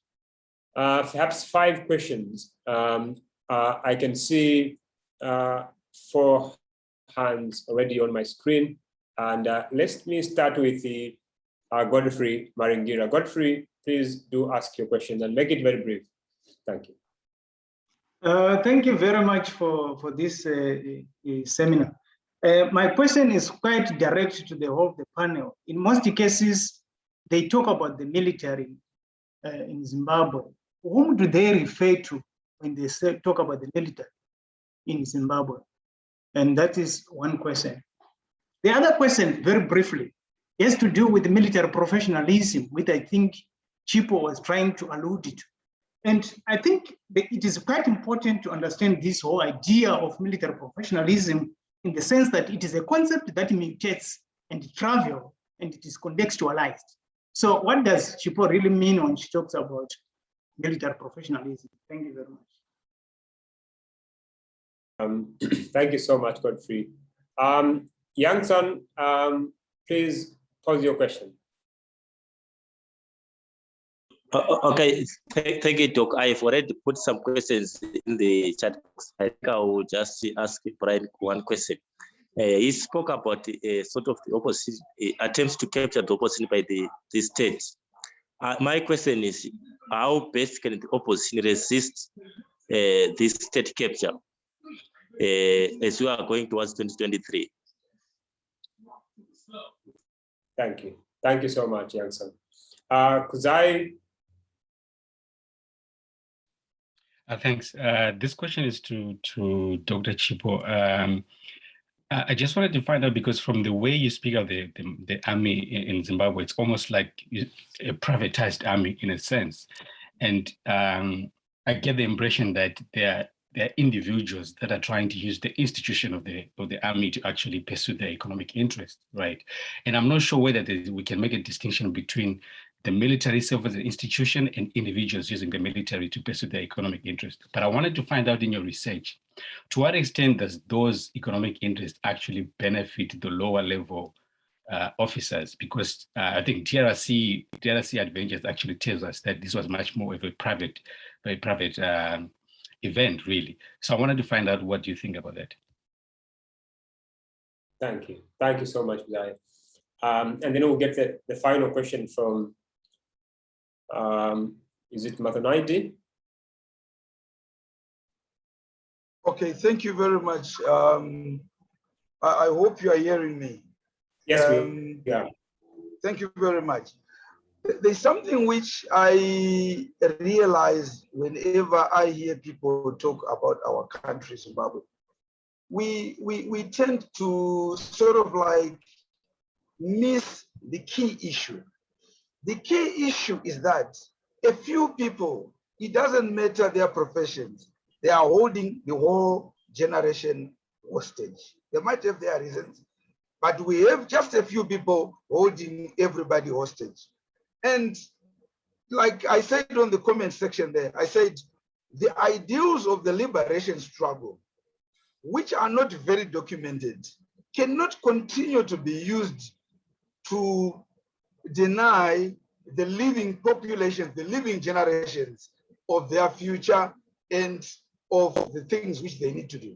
perhaps 5 questions. I can see 4 hands already on my screen. And let me start with the Godfrey Maringira. Godfrey, please do ask your questions and make it very brief. Thank you. Thank you very much for this seminar. My question is quite direct to the whole of the panel. In most cases, they talk about the military in Zimbabwe. Whom do they refer to when they talk about the military in Zimbabwe? And that is one question. The other question, very briefly, has to do with the military professionalism, which I think Chipo was trying to allude to. And I think it is quite important to understand this whole idea of military professionalism in the sense that it is a concept that mutates and travels and it is contextualized. So what does Chipo really mean when she talks about military professionalism? Thank you very much. Thank you so much, Godfrey. Youngson, please pose your question. Okay, thank you, Doc. I've already put some questions in the chat box. I think I will just ask Brian one question. He spoke about sort of the opposition attempts to capture the opposition by the state. My question is, how best can the opposition resist this state capture as we are going towards 2023? Thank you. Thank you so much, Youngson. Kuzai. Thanks. This question is to Dr. Chipo. I just wanted to find out, because from the way you speak of the army in Zimbabwe, it's almost like a privatized army in a sense. And I get the impression that there are individuals that are trying to use the institution of the army to actually pursue their economic interest, right? And I'm not sure whether we can make a distinction between the military itself as an institution and individuals using the military to pursue their economic interest. But I wanted to find out in your research, to what extent does those economic interests actually benefit the lower level officers? Because I think TRC Adventures actually tells us that this was much more of a private event, really. So I wanted to find out what you think about that. Thank you. Thank you so much, Guy. And then we'll get the final question from, is it Mathanaidi? Okay, thank you very much. I hope you are hearing me. Yes, yeah. Thank you very much. There's something which I realize whenever I hear people talk about our country, Zimbabwe. We tend to sort of like miss the key issue. The key issue is that a few people, it doesn't matter their professions, they are holding the whole generation hostage. They might have their reasons, but we have just a few people holding everybody hostage. And like I said on the comment section there, I said the ideals of the liberation struggle, which are not very documented, cannot continue to be used to deny the living populations, the living generations of their future and of the things which they need to do.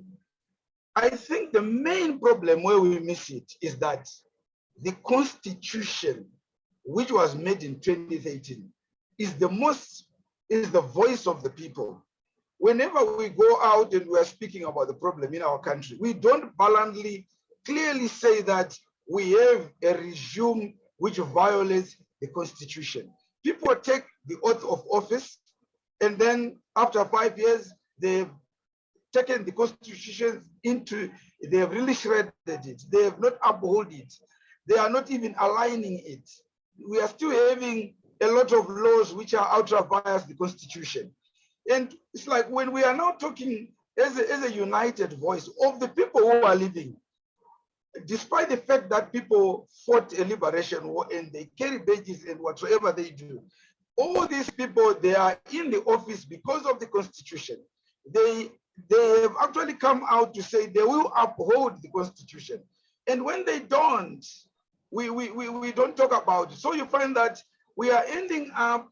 I think the main problem where we miss it is that the constitution, which was made in 2013, is the voice of the people. Whenever we go out and we are speaking about the problem in our country, we don't bluntly, clearly say that we have a regime which violates the constitution. People take the oath of office, and then after 5 years, they've taken the constitution they have really shredded it. They have not upheld it. They are not even aligning it. We are still having a lot of laws which are ultra vires the constitution. And it's like when we are now talking as a united voice of the people who are living, despite the fact that people fought a liberation war and they carry badges and whatsoever they do, all these people, they are in the office because of the constitution. They have actually come out to say they will uphold the constitution. And when they don't, we don't talk about it. So you find that we are ending up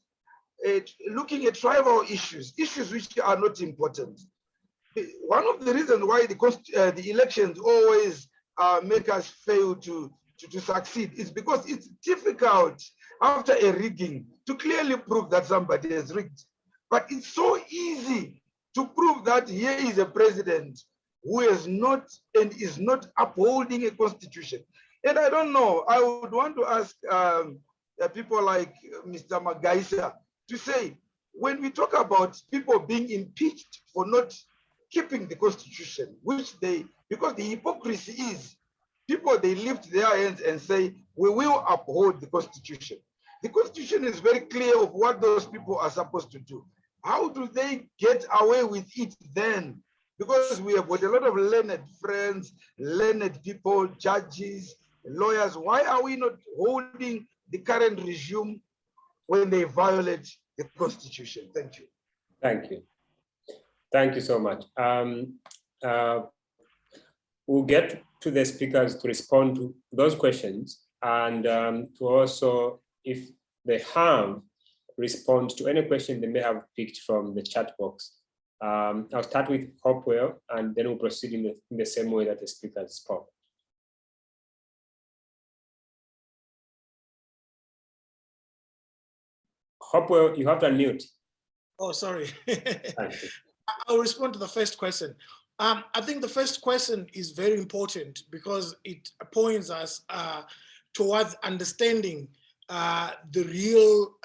looking at tribal issues which are not important. One of the reasons why the elections always make us fail to succeed is because it's difficult after a rigging to clearly prove that somebody has rigged. But it's so easy to prove that here is a president who is not upholding a constitution. And I don't know, I would want to ask people like Mr. Magaisa to say, when we talk about people being impeached for not keeping the constitution, because the hypocrisy is, people, they lift their hands and say, we will uphold the constitution. The constitution is very clear of what those people are supposed to do. How do they get away with it then? Because we have got a lot of learned friends, learned people, judges, lawyers. Why are we not holding the current regime when they violate the constitution? Thank you. Thank you. Thank you so much. We'll get to the speakers to respond to those questions and to also, if they have, respond to any question they may have picked from the chat box. I'll start with Hopewell, and then we'll proceed in the same way that the speakers spoke. Hopewell, you have to unmute. Oh, sorry. I'll respond to the first question. I think the first question is very important because it points us towards understanding the real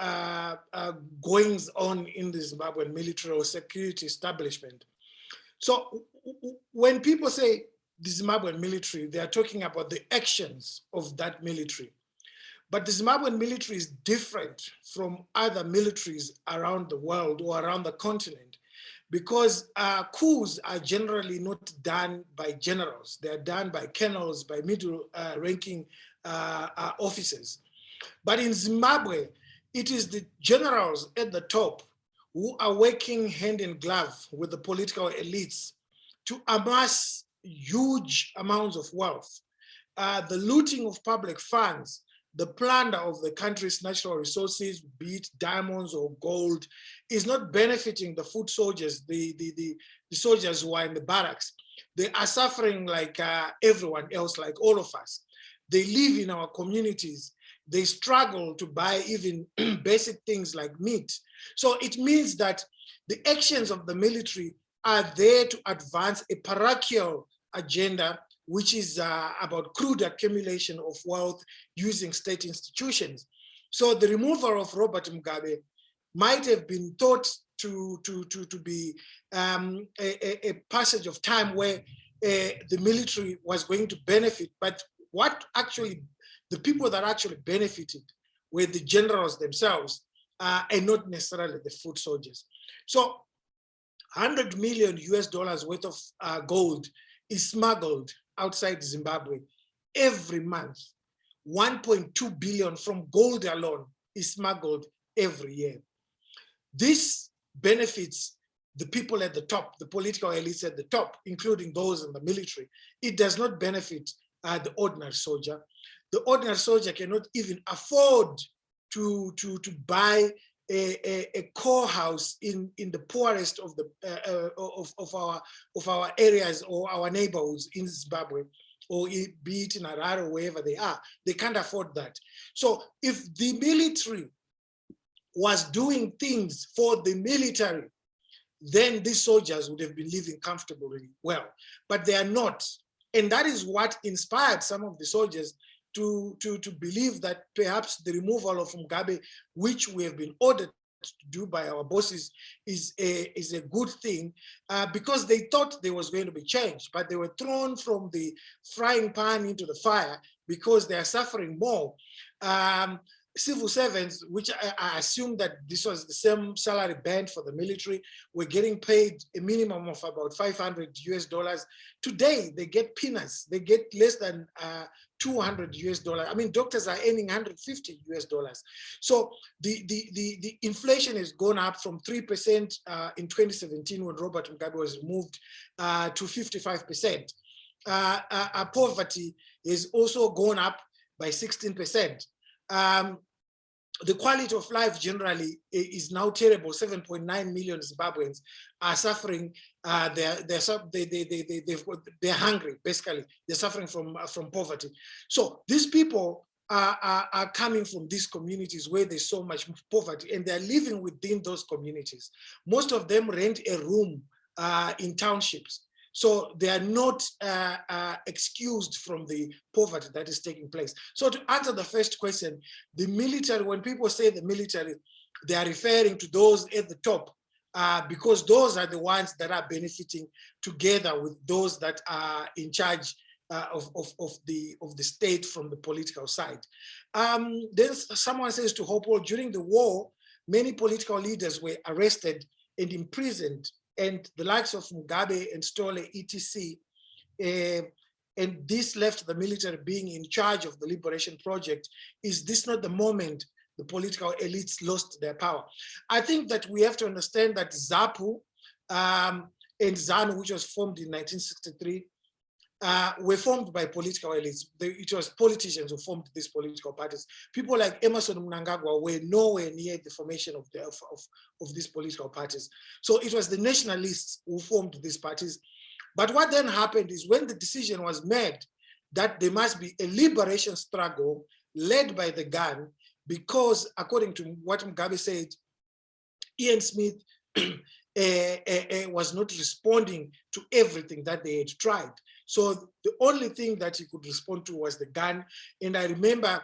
goings on in the Zimbabwean military or security establishment. So when people say the Zimbabwean military, they are talking about the actions of that military. But the Zimbabwean military is different from other militaries around the world or around the continent, because coups are generally not done by generals. They are done by colonels, by middle-ranking officers. But in Zimbabwe, it is the generals at the top who are working hand in glove with the political elites to amass huge amounts of wealth. The looting of public funds, the plunder of the country's natural resources, be it diamonds or gold, is not benefiting the foot soldiers, the soldiers who are in the barracks. They are suffering like everyone else, like all of us. They live in our communities. They struggle to buy even basic things like meat. So it means that the actions of the military are there to advance a parochial agenda, which is about crude accumulation of wealth using state institutions. So the removal of Robert Mugabe might have been thought to be a passage of time where the military was going to benefit, but what actually, the people that actually benefited were the generals themselves and not necessarily the foot soldiers. So $100 million worth of gold is smuggled outside Zimbabwe every month. 1.2 billion from gold alone is smuggled every year. This benefits the people at the top, the political elites at the top, including those in the military. It does not benefit the ordinary soldier. The ordinary soldier cannot even afford to buy a core house in the poorest of the of our areas or our neighborhoods in Zimbabwe, or be it in Harare or wherever they are. They can't afford that. So if the military was doing things for the military, then these soldiers would have been living comfortably well, but they are not. And that is what inspired some of the soldiers to believe that perhaps the removal of Mugabe, which we have been ordered to do by our bosses, is a good thing, because they thought there was going to be change, but they were thrown from the frying pan into the fire because they are suffering more. Civil servants, which I assume that this was the same salary band for the military, were getting paid a minimum of about $500. Today, they get peanuts. They get less than $200. I mean, doctors are earning $150. So the inflation has gone up from 3% in 2017 when Robert Mugabe was removed to 55%. Poverty has also gone up by 16%. The quality of life generally is now terrible. 7.9 million Zimbabweans are suffering. They're hungry, basically. They're suffering from poverty. So these people are coming from these communities where there's so much poverty, and they're living within those communities. Most of them rent a room in townships. So they are not excused from the poverty that is taking place. So to answer the first question, the military, when people say the military, they are referring to those at the top, because those are the ones that are benefiting together with those that are in charge of the state from the political side. Then someone says to Hopewell, during the war, many political leaders were arrested and imprisoned, and the likes of Mugabe and Stole, etc. And this left the military being in charge of the liberation project. Is this not the moment the political elites lost their power? I think that we have to understand that ZAPU and ZANU, which was formed in 1963, were formed by political elites. It was politicians who formed these political parties. People like Emmerson Mnangagwa were nowhere near the formation of these political parties. So it was the nationalists who formed these parties. But what then happened is when the decision was made that there must be a liberation struggle led by the gun, because according to what Mugabe said, Ian Smith was not responding to everything that they had tried. So the only thing that he could respond to was the gun. And I remember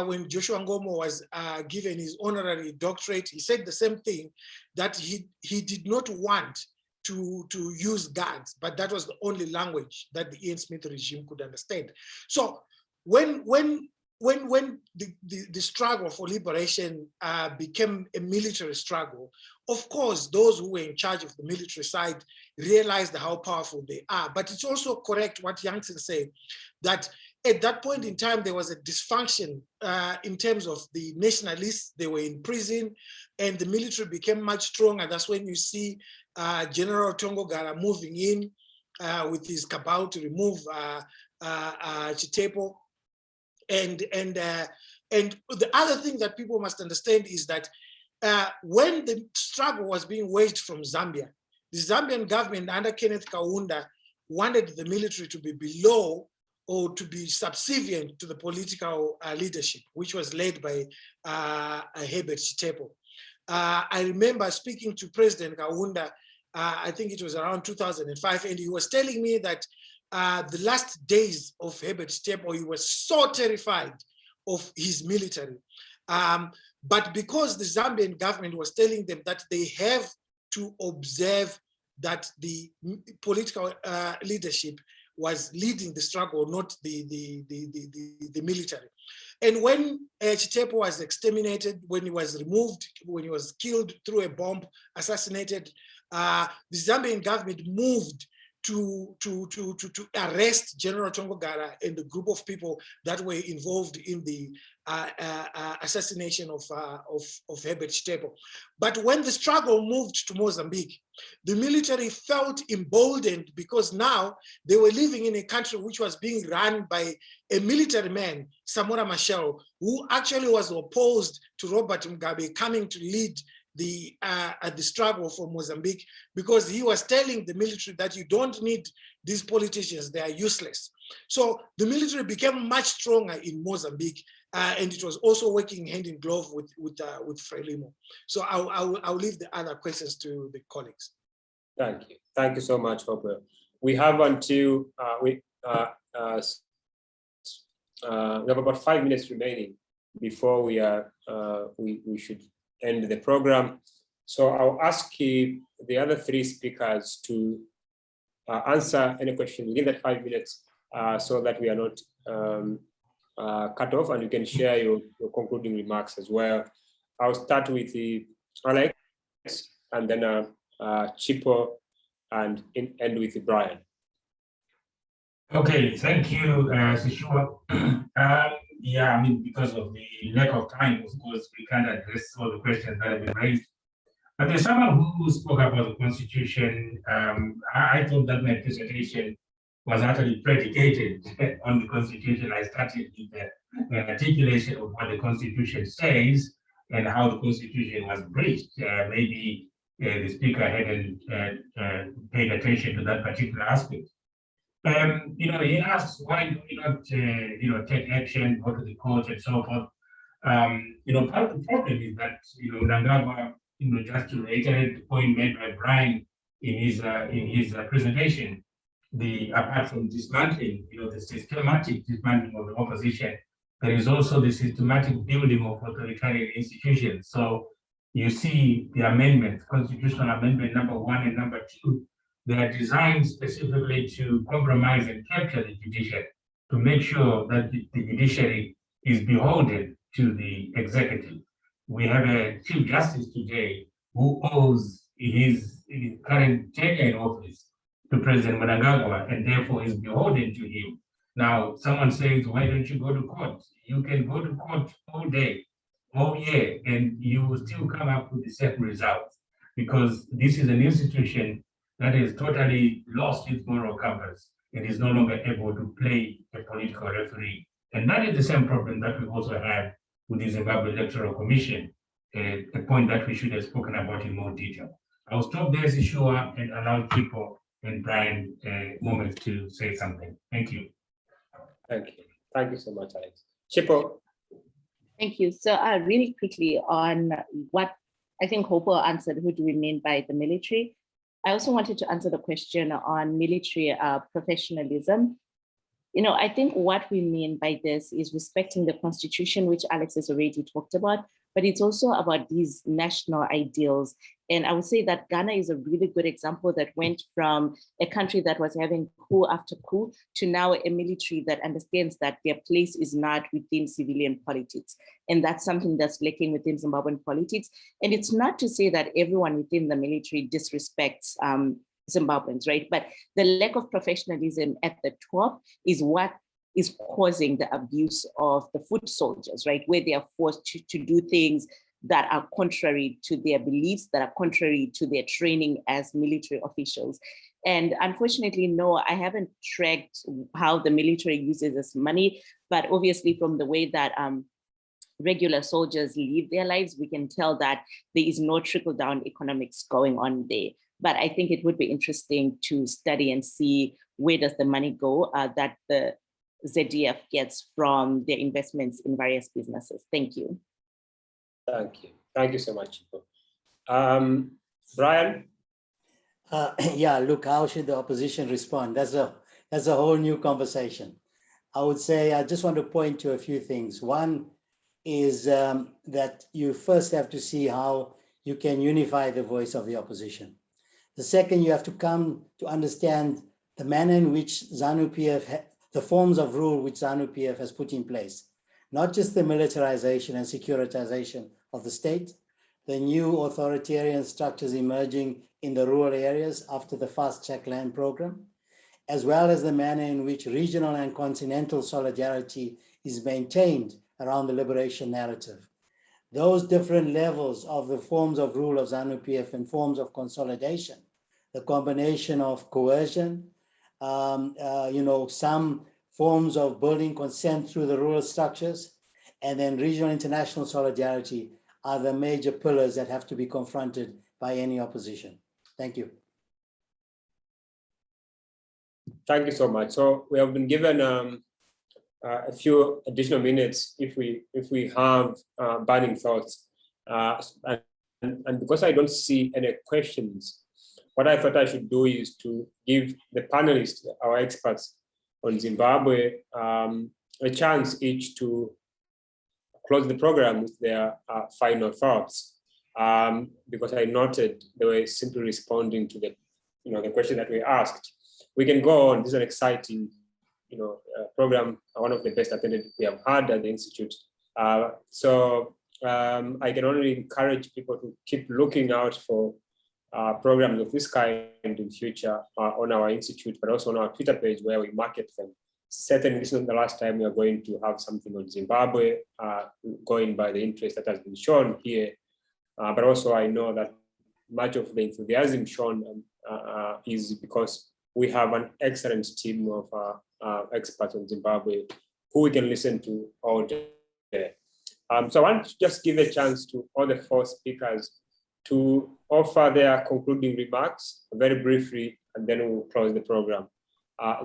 when Joshua Ngomo was given his honorary doctorate, he said the same thing, that he did not want to use guns, but that was the only language that the Ian Smith regime could understand. So when the struggle for liberation became a military struggle, of course, those who were in charge of the military side realized how powerful they are. But it's also correct what Jansen said, that at that point in time, there was a dysfunction in terms of the nationalists. They were in prison and the military became much stronger. That's when you see General Tongogara moving in with his cabal to remove Chipo. And the other thing that people must understand is that when the struggle was being waged from Zambia, the Zambian government under Kenneth Kaunda wanted the military to be below or to be subservient to the political leadership, which was led by Herbert Chipo. I remember speaking to President Kaunda, I think it was around 2005, and he was telling me that the last days of Herbert Chipo, he was so terrified of his military. But because the Zambian government was telling them that they have to observe that the political leadership was leading the struggle, not the military. And when Chipo was exterminated, when he was removed, when he was killed through a bomb, assassinated, the Zambian government moved to arrest General Tongogara and the group of people that were involved in the assassination of Herbert Chipo. But when the struggle moved to Mozambique, the military felt emboldened because now they were living in a country which was being run by a military man, Samora Machel, who actually was opposed to Robert Mugabe coming to lead the struggle for Mozambique, because he was telling the military that you don't need these politicians, they are useless. So the military became much stronger in Mozambique, and it was also working hand in glove with Frelimo. So I'll leave the other questions to the colleagues. Thank you so much, Hopewell. We have until we have about 5 minutes remaining before we should end the program. So I'll ask the other three speakers to answer any question within that 5 minutes so that we are not cut off, and you can share your concluding remarks as well. I'll start with Alex, and then Chipo, and end with Brian. Okay, thank you, Sishua. Yeah, I mean, because of the lack of time, of course, we can't address all the questions that have been raised. But there's someone who spoke about the Constitution. I thought that my presentation was actually predicated on the Constitution. I started with an articulation of what the Constitution says and how the Constitution was breached. Maybe the speaker hadn't paid attention to that particular aspect. He asks, why do we not, take action, go to the court and so forth. Part of the problem is that, Mnangagwa, just to reiterate the point made by Brian in his presentation, apart from dismantling, the systematic dismantling of the opposition, there is also the systematic building of authoritarian institutions. So you see the amendment, constitutional amendment number 1 and number 2, they are designed specifically to compromise and capture the judiciary, to make sure that the judiciary is beholden to the executive. We have a Chief Justice today who owes his current tenure in office to President Mnangagwa, and therefore is beholden to him. Now, someone says, why don't you go to court? You can go to court all day, all year, and you will still come up with the same results, because this is an institution that has totally lost its moral compass and is no longer able to play a political referee. And that is the same problem that we also have with the Zimbabwe Electoral Commission, a point that we should have spoken about in more detail. I'll stop there, Sishua, and allow Chipo and Brian a moment to say something. Thank you. Thank you. Thank you so much, Alex. Chipo. Thank you. So really quickly on what I think Hopewell answered, who do we mean by the military? I also wanted to answer the question on military professionalism. You know, I think what we mean by this is respecting the constitution, which Alex has already talked about, but it's also about these national ideals. And I would say that Ghana is a really good example that went from a country that was having coup after coup to now a military that understands that their place is not within civilian politics. And that's something that's lacking within Zimbabwean politics. And it's not to say that everyone within the military disrespects Zimbabweans, right? But the lack of professionalism at the top is what is causing the abuse of the foot soldiers, right? Where they are forced to do things that are contrary to their beliefs, that are contrary to their training as military officials. And unfortunately, no, I haven't tracked how the military uses this money, but obviously from the way that regular soldiers live their lives, we can tell that there is no trickle-down economics going on there. But I think it would be interesting to study and see where does the money go that the ZDF gets from their investments in various businesses. Thank you. Thank you. Thank you so much. Brian? Yeah, look, how should the opposition respond? That's a whole new conversation. I would say, I just want to point to a few things. One is that you first have to see how you can unify the voice of the opposition. The second, you have to come to understand the manner in which Zanu-PF, the forms of rule which Zanu-PF has put in place, not just the militarization and securitization of the state, the new authoritarian structures emerging in the rural areas after the fast-track land program, as well as the manner in which regional and continental solidarity is maintained around the liberation narrative. Those different levels of the forms of rule of Zanu-PF and forms of consolidation, the combination of coercion, some forms of building consent through the rural structures, and then regional international solidarity are the major pillars that have to be confronted by any opposition. Thank you. Thank you so much. So we have been given a few additional minutes if we have burning thoughts. And because I don't see any questions, what I thought I should do is to give the panelists, our experts on Zimbabwe, a chance each to close the program with their final thoughts. Because I noted they were simply responding to the question that we asked. We can go on. This is an exciting, program, one of the best attended we have had at the Institute. So I can only encourage people to keep looking out for programs of this kind in future on our Institute, but also on our Twitter page where we market them. Certainly, this is not the last time we are going to have something on Zimbabwe, going by the interest that has been shown here. But also I know that much of the enthusiasm shown is because we have an excellent team of experts on Zimbabwe who we can listen to all day. So I want to just give a chance to all the four speakers to offer their concluding remarks very briefly, and then we'll close the program.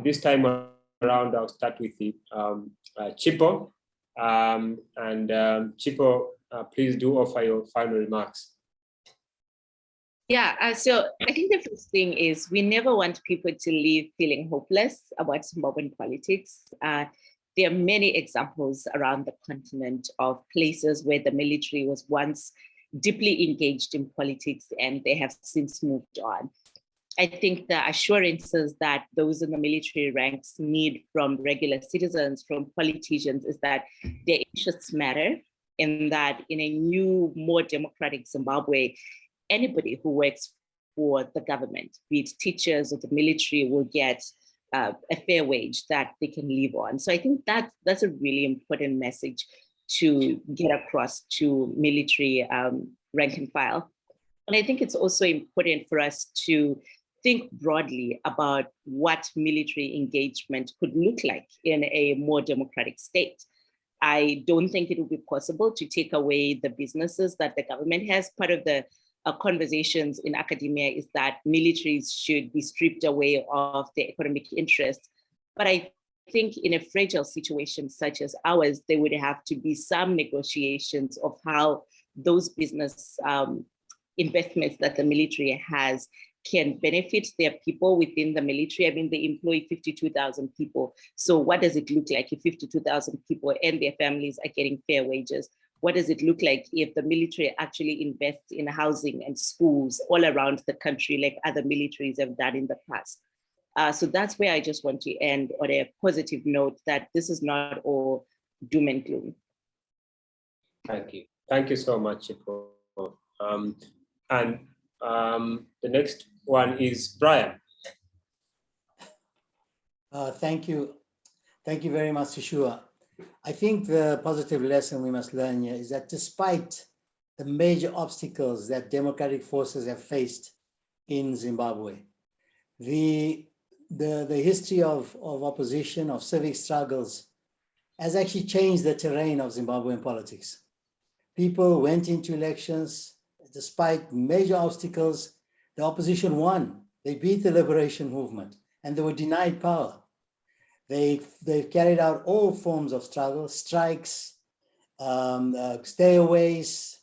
This time around, I'll start with the Chipo. Chipo, please do offer your final remarks. Yeah, so I think the first thing is we never want people to leave feeling hopeless about Zimbabwean politics. There are many examples around the continent of places where the military was once deeply engaged in politics and they have since moved on. I think the assurances that those in the military ranks need from regular citizens, from politicians, is that their interests matter, and that in a new, more democratic Zimbabwe, anybody who works for the government, be it teachers or the military, will get a fair wage that they can live on. So I think that's a really important message to get across to military rank and file. And I think it's also important for us to think broadly about what military engagement could look like in a more democratic state. I don't think it will be possible to take away the businesses that the government has. Part of the conversations in academia is that militaries should be stripped away of their economic interests. But I think in a fragile situation such as ours, there would have to be some negotiations of how those business investments that the military has can benefit their people within the military. I mean, they employ 52,000 people. So what does it look like if 52,000 people and their families are getting fair wages? What does it look like if the military actually invests in housing and schools all around the country like other militaries have done in the past? So that's where I just want to end on a positive note that this is not all doom and gloom. Thank you. Thank you so much, Chipo. The next one is Brian. Thank you. Thank you very much, Sishua. I think the positive lesson we must learn here is that despite the major obstacles that democratic forces have faced in Zimbabwe, the history of opposition, of civic struggles, has actually changed the terrain of Zimbabwean politics. People went into elections, despite major obstacles, the opposition won. They beat the liberation movement and they were denied power. They've carried out all forms of struggle, strikes, stayaways,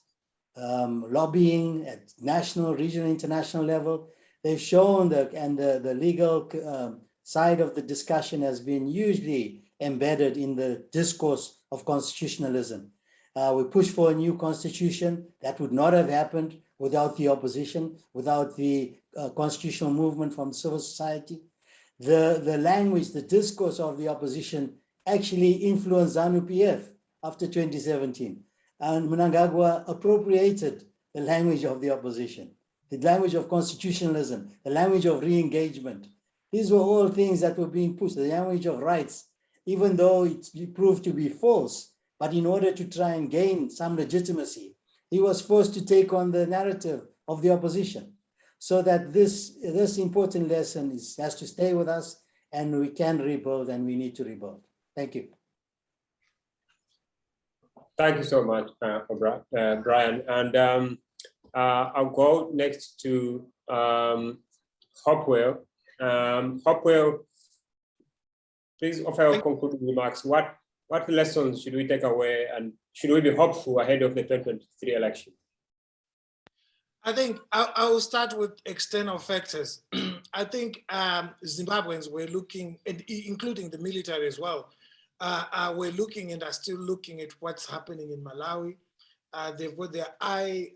lobbying at national, regional, international level. They've shown that, and the legal side of the discussion has been hugely embedded in the discourse of constitutionalism. We pushed for a new constitution that would not have happened without the opposition, without the constitutional movement from civil society. The language, the discourse of the opposition actually influenced Zanu-PF after 2017. And Mnangagwa appropriated the language of the opposition, the language of constitutionalism, the language of re-engagement. These were all things that were being pushed, the language of rights, even though it proved to be false. But in order to try and gain some legitimacy, he was forced to take on the narrative of the opposition. So that this important lesson has to stay with us, and we can rebuild, and we need to rebuild. Thank you. Thank you so much, Brian. And I'll go next to Hopewell. Hopewell, please offer your concluding remarks. What lessons should we take away, and should we be hopeful ahead of the 2023 election? I think I will start with external factors. I think Zimbabweans were looking, and including the military as well, were looking and are still looking at what's happening in Malawi. They've got their eye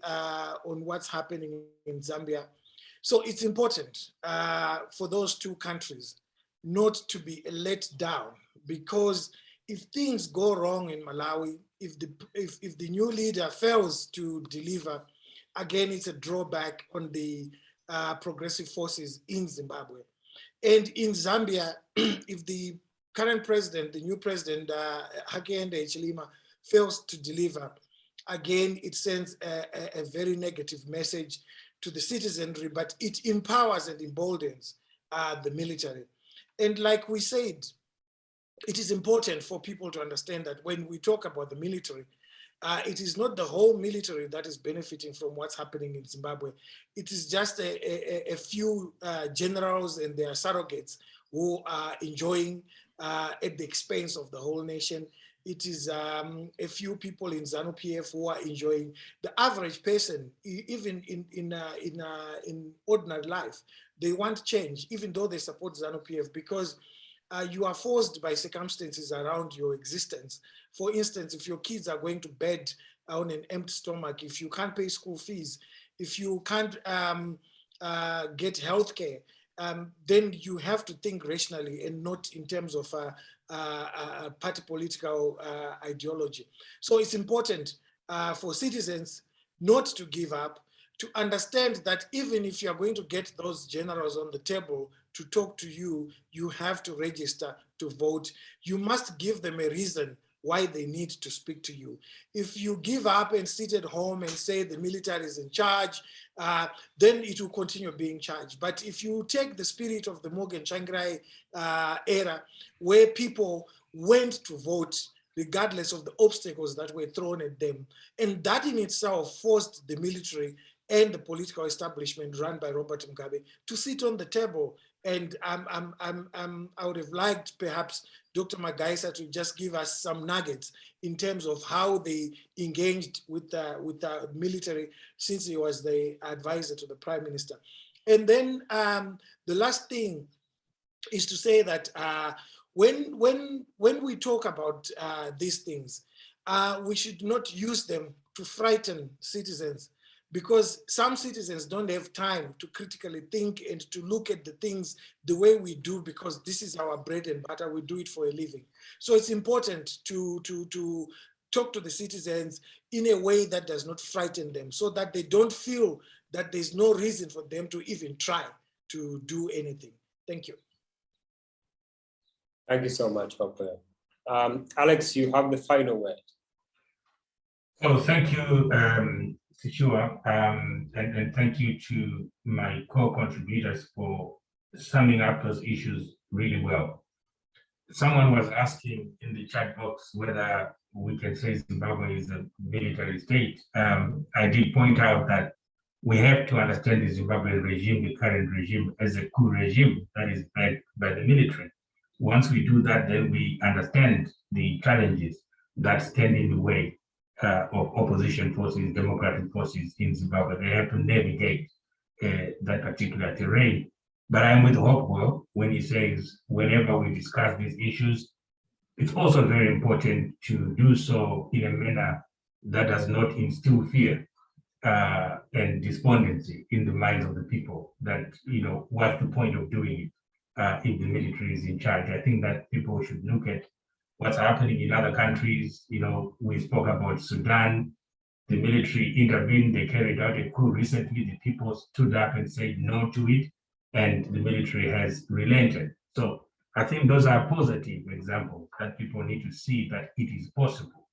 on what's happening in Zambia. So it's important for those two countries not to be let down, because if things go wrong in Malawi, if the new leader fails to deliver, again, it's a drawback on the progressive forces in Zimbabwe. And in Zambia, if the current president, the new president, Hakainde Hichilema, fails to deliver, again, it sends a very negative message to the citizenry, but it empowers and emboldens the military. And like we said, it is important for people to understand that when we talk about the military, it is not the whole military that is benefiting from what's happening in Zimbabwe. It is just a few generals and their surrogates who are enjoying at the expense of the whole nation. It is a few people in Zanu-PF who are enjoying. The average person, even in ordinary life, they want change, even though they support Zanu-PF, because you are forced by circumstances around your existence. For instance, if your kids are going to bed on an empty stomach, if you can't pay school fees, if you can't get healthcare, then you have to think rationally and not in terms of party political ideology. So it's important for citizens not to give up, to understand that even if you're going to get those generals on the table to talk to you, you have to register to vote. You must give them a reason why they need to speak to you. If you give up and sit at home and say the military is in charge, then it will continue being charged. But if you take the spirit of the Morgan Tsvangirai era, where people went to vote regardless of the obstacles that were thrown at them, and that in itself forced the military and the political establishment run by Robert Mugabe to sit on the table. And I would have liked perhaps Dr. Magaisa to just give us some nuggets in terms of how they engaged with the military since he was the advisor to the Prime Minister. And then the last thing is to say that when we talk about these things, we should not use them to frighten citizens, because some citizens don't have time to critically think and to look at the things the way we do, because this is our bread and butter, we do it for a living. So it's important to talk to the citizens in a way that does not frighten them, so that they don't feel that there's no reason for them to even try to do anything. Thank you. Thank you so much, Hopewell. Alex, you have the final word. So thank you, Sishua, and thank you to my co-contributors for summing up those issues really well. Someone was asking in the chat box whether we can say Zimbabwe is a military state. I did point out that we have to understand the Zimbabwean regime, the current regime, as a coup regime that is backed by the military. Once we do that, then we understand the challenges that stand in the way of opposition forces, democratic forces in Zimbabwe. They have to navigate that particular terrain. But I'm with Hopewell when he says, whenever we discuss these issues, it's also very important to do so in a manner that does not instill fear and despondency in the minds of the people, that, what's the point of doing it if the military is in charge. I think that people should look at what's happening in other countries. We spoke about Sudan. The military intervened, they carried out a coup recently, the people stood up and said no to it, and the military has relented. So I think those are positive examples that people need to see that it is possible,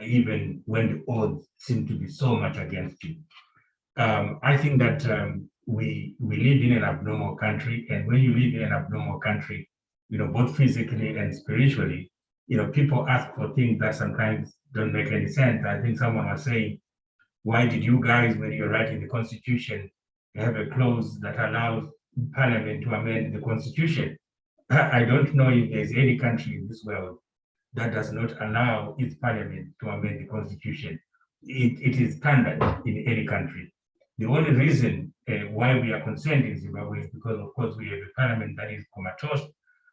even when the odds seem to be so much against you. I think that we live in an abnormal country, and when you live in an abnormal country, both physically and spiritually, people ask for things that sometimes don't make any sense. I think someone was saying, why did you guys, when you're writing the Constitution, have a clause that allows Parliament to amend the Constitution? I don't know if there's any country in this world that does not allow its Parliament to amend the Constitution. It is standard in any country. The only reason why we are concerned in Zimbabwe is because, of course, we have a Parliament that is comatose,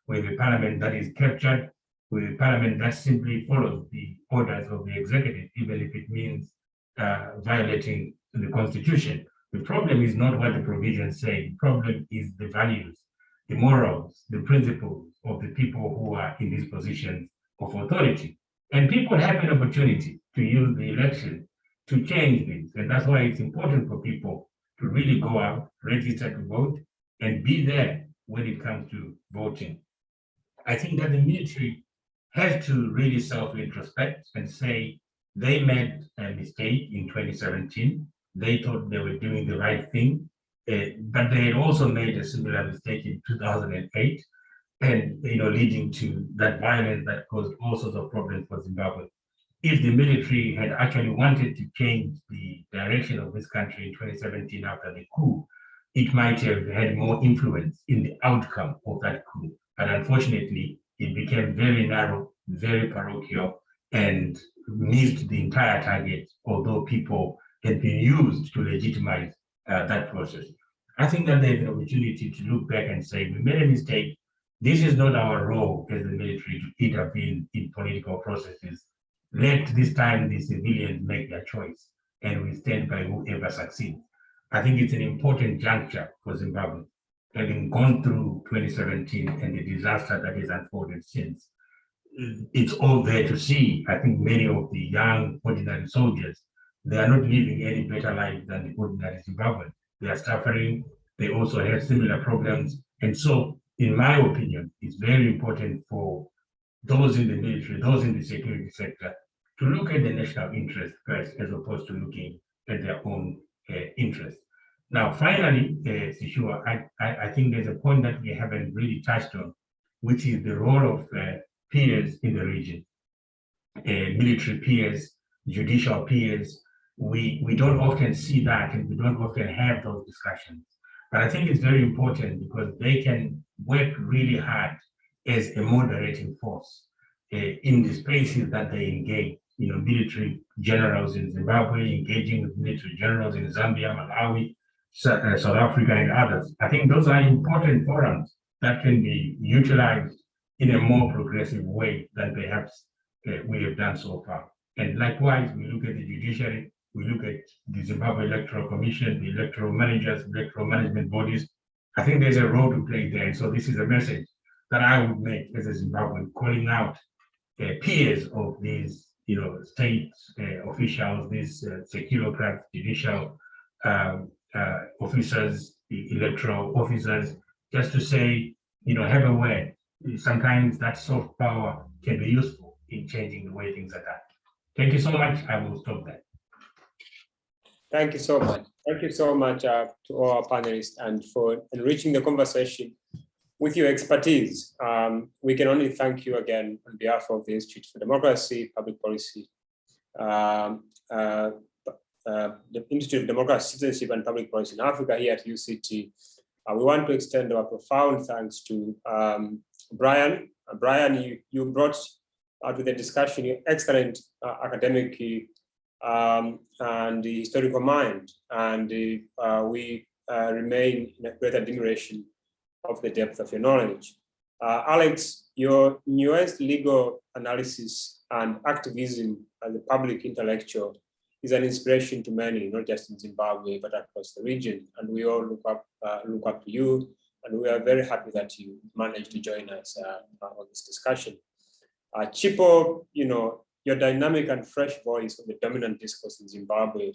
we have a Parliament that is captured, we have a Parliament that simply follows the orders of the executive, even if it means violating the Constitution. The problem is not what the provisions say. The problem is the values, the morals, the principles of the people who are in these positions of authority. And people have an opportunity to use the election to change things. And that's why it's important for people to really go out, register to vote, and be there when it comes to voting. I think that the military has to really self-introspect and say they made a mistake in 2017. They thought they were doing the right thing, but they had also made a similar mistake in 2008, and leading to that violence that caused all sorts of problems for Zimbabwe. If the military had actually wanted to change the direction of this country in 2017 after the coup, it might have had more influence in the outcome of that coup. But unfortunately, it became very narrow, very parochial, and missed the entire target, although people had been used to legitimize that process. I think that there's an opportunity to look back and say, we made a mistake. This is not our role as the military to intervene in political processes. Let this time the civilians make their choice, and we stand by whoever succeeds. I think it's an important juncture for Zimbabwe, having gone through 2017 and the disaster that has unfolded since. It's all there to see. I think many of the young ordinary soldiers, they are not living any better life than the ordinary Zimbabweans. They are suffering. They also have similar problems. And so, in my opinion, it's very important for those in the military, those in the security sector, to look at the national interest first, as opposed to looking at their own interests. Now, finally, Sishua, I think there's a point that we haven't really touched on, which is the role of peers in the region, military peers, judicial peers. We don't often see that, and we don't often have those discussions. But I think it's very important because they can work really hard as a moderating force in the spaces that they engage. Military generals in Zimbabwe engaging with military generals in Zambia, Malawi, South Africa and others. I think those are important forums that can be utilized in a more progressive way than perhaps we have done so far. And likewise, we look at the judiciary, we look at the Zimbabwe Electoral Commission, the electoral managers, electoral management bodies. I think there's a role to play there. So this is a message that I would make as a Zimbabwean, calling out peers of these, state officials, these securocrats, judicial officers, the electoral officers, just to say, have a word. Sometimes that soft power can be useful in changing the way things are done. Thank you so much. I will stop there. Thank you so much. Thank you so much to all our panelists and for enriching the conversation with your expertise. We can only thank you again on behalf of the Institute for Democracy, Public Policy, the Institute of Democracy, Citizenship and Public Policy in Africa here at UCT. We want to extend our profound thanks to Brian. Brian, you brought to the discussion your excellent academic and the historical mind, and we remain in a great admiration of the depth of your knowledge. Alex, your nuanced legal analysis and activism as a public intellectual is an inspiration to many, not just in Zimbabwe, but across the region. And we all look up to you, and we are very happy that you managed to join us on this discussion. Chipo, your dynamic and fresh voice on the dominant discourse in Zimbabwe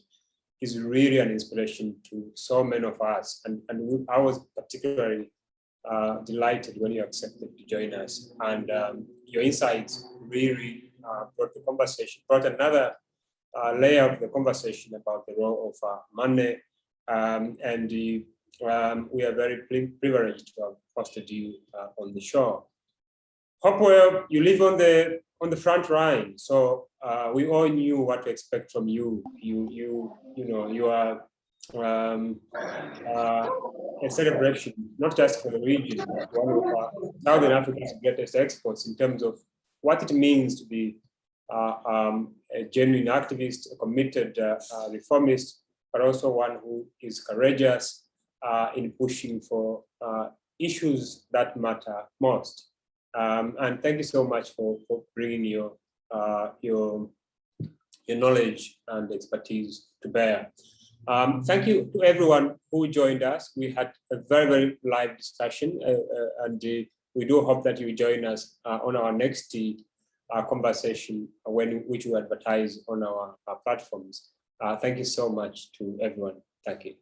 is really an inspiration to so many of us. And I was particularly delighted when you accepted to join us. And your insights really brought another layer of the conversation about the role of money. And we are very privileged to have hosted you on the show. Hopewell, you live on the front line, so we all knew what to expect from you. You are a celebration, not just for the region, but one of Southern Africa's greatest exports in terms of what it means to be a genuine activist, a committed reformist, but also one who is courageous in pushing for issues that matter most. And thank you so much for bringing your knowledge and expertise to bear. Thank you to everyone who joined us. We had a very, very live discussion, and we do hope that you join us on our next conversation, which we advertise on our platforms. Thank you so much to everyone. Thank you.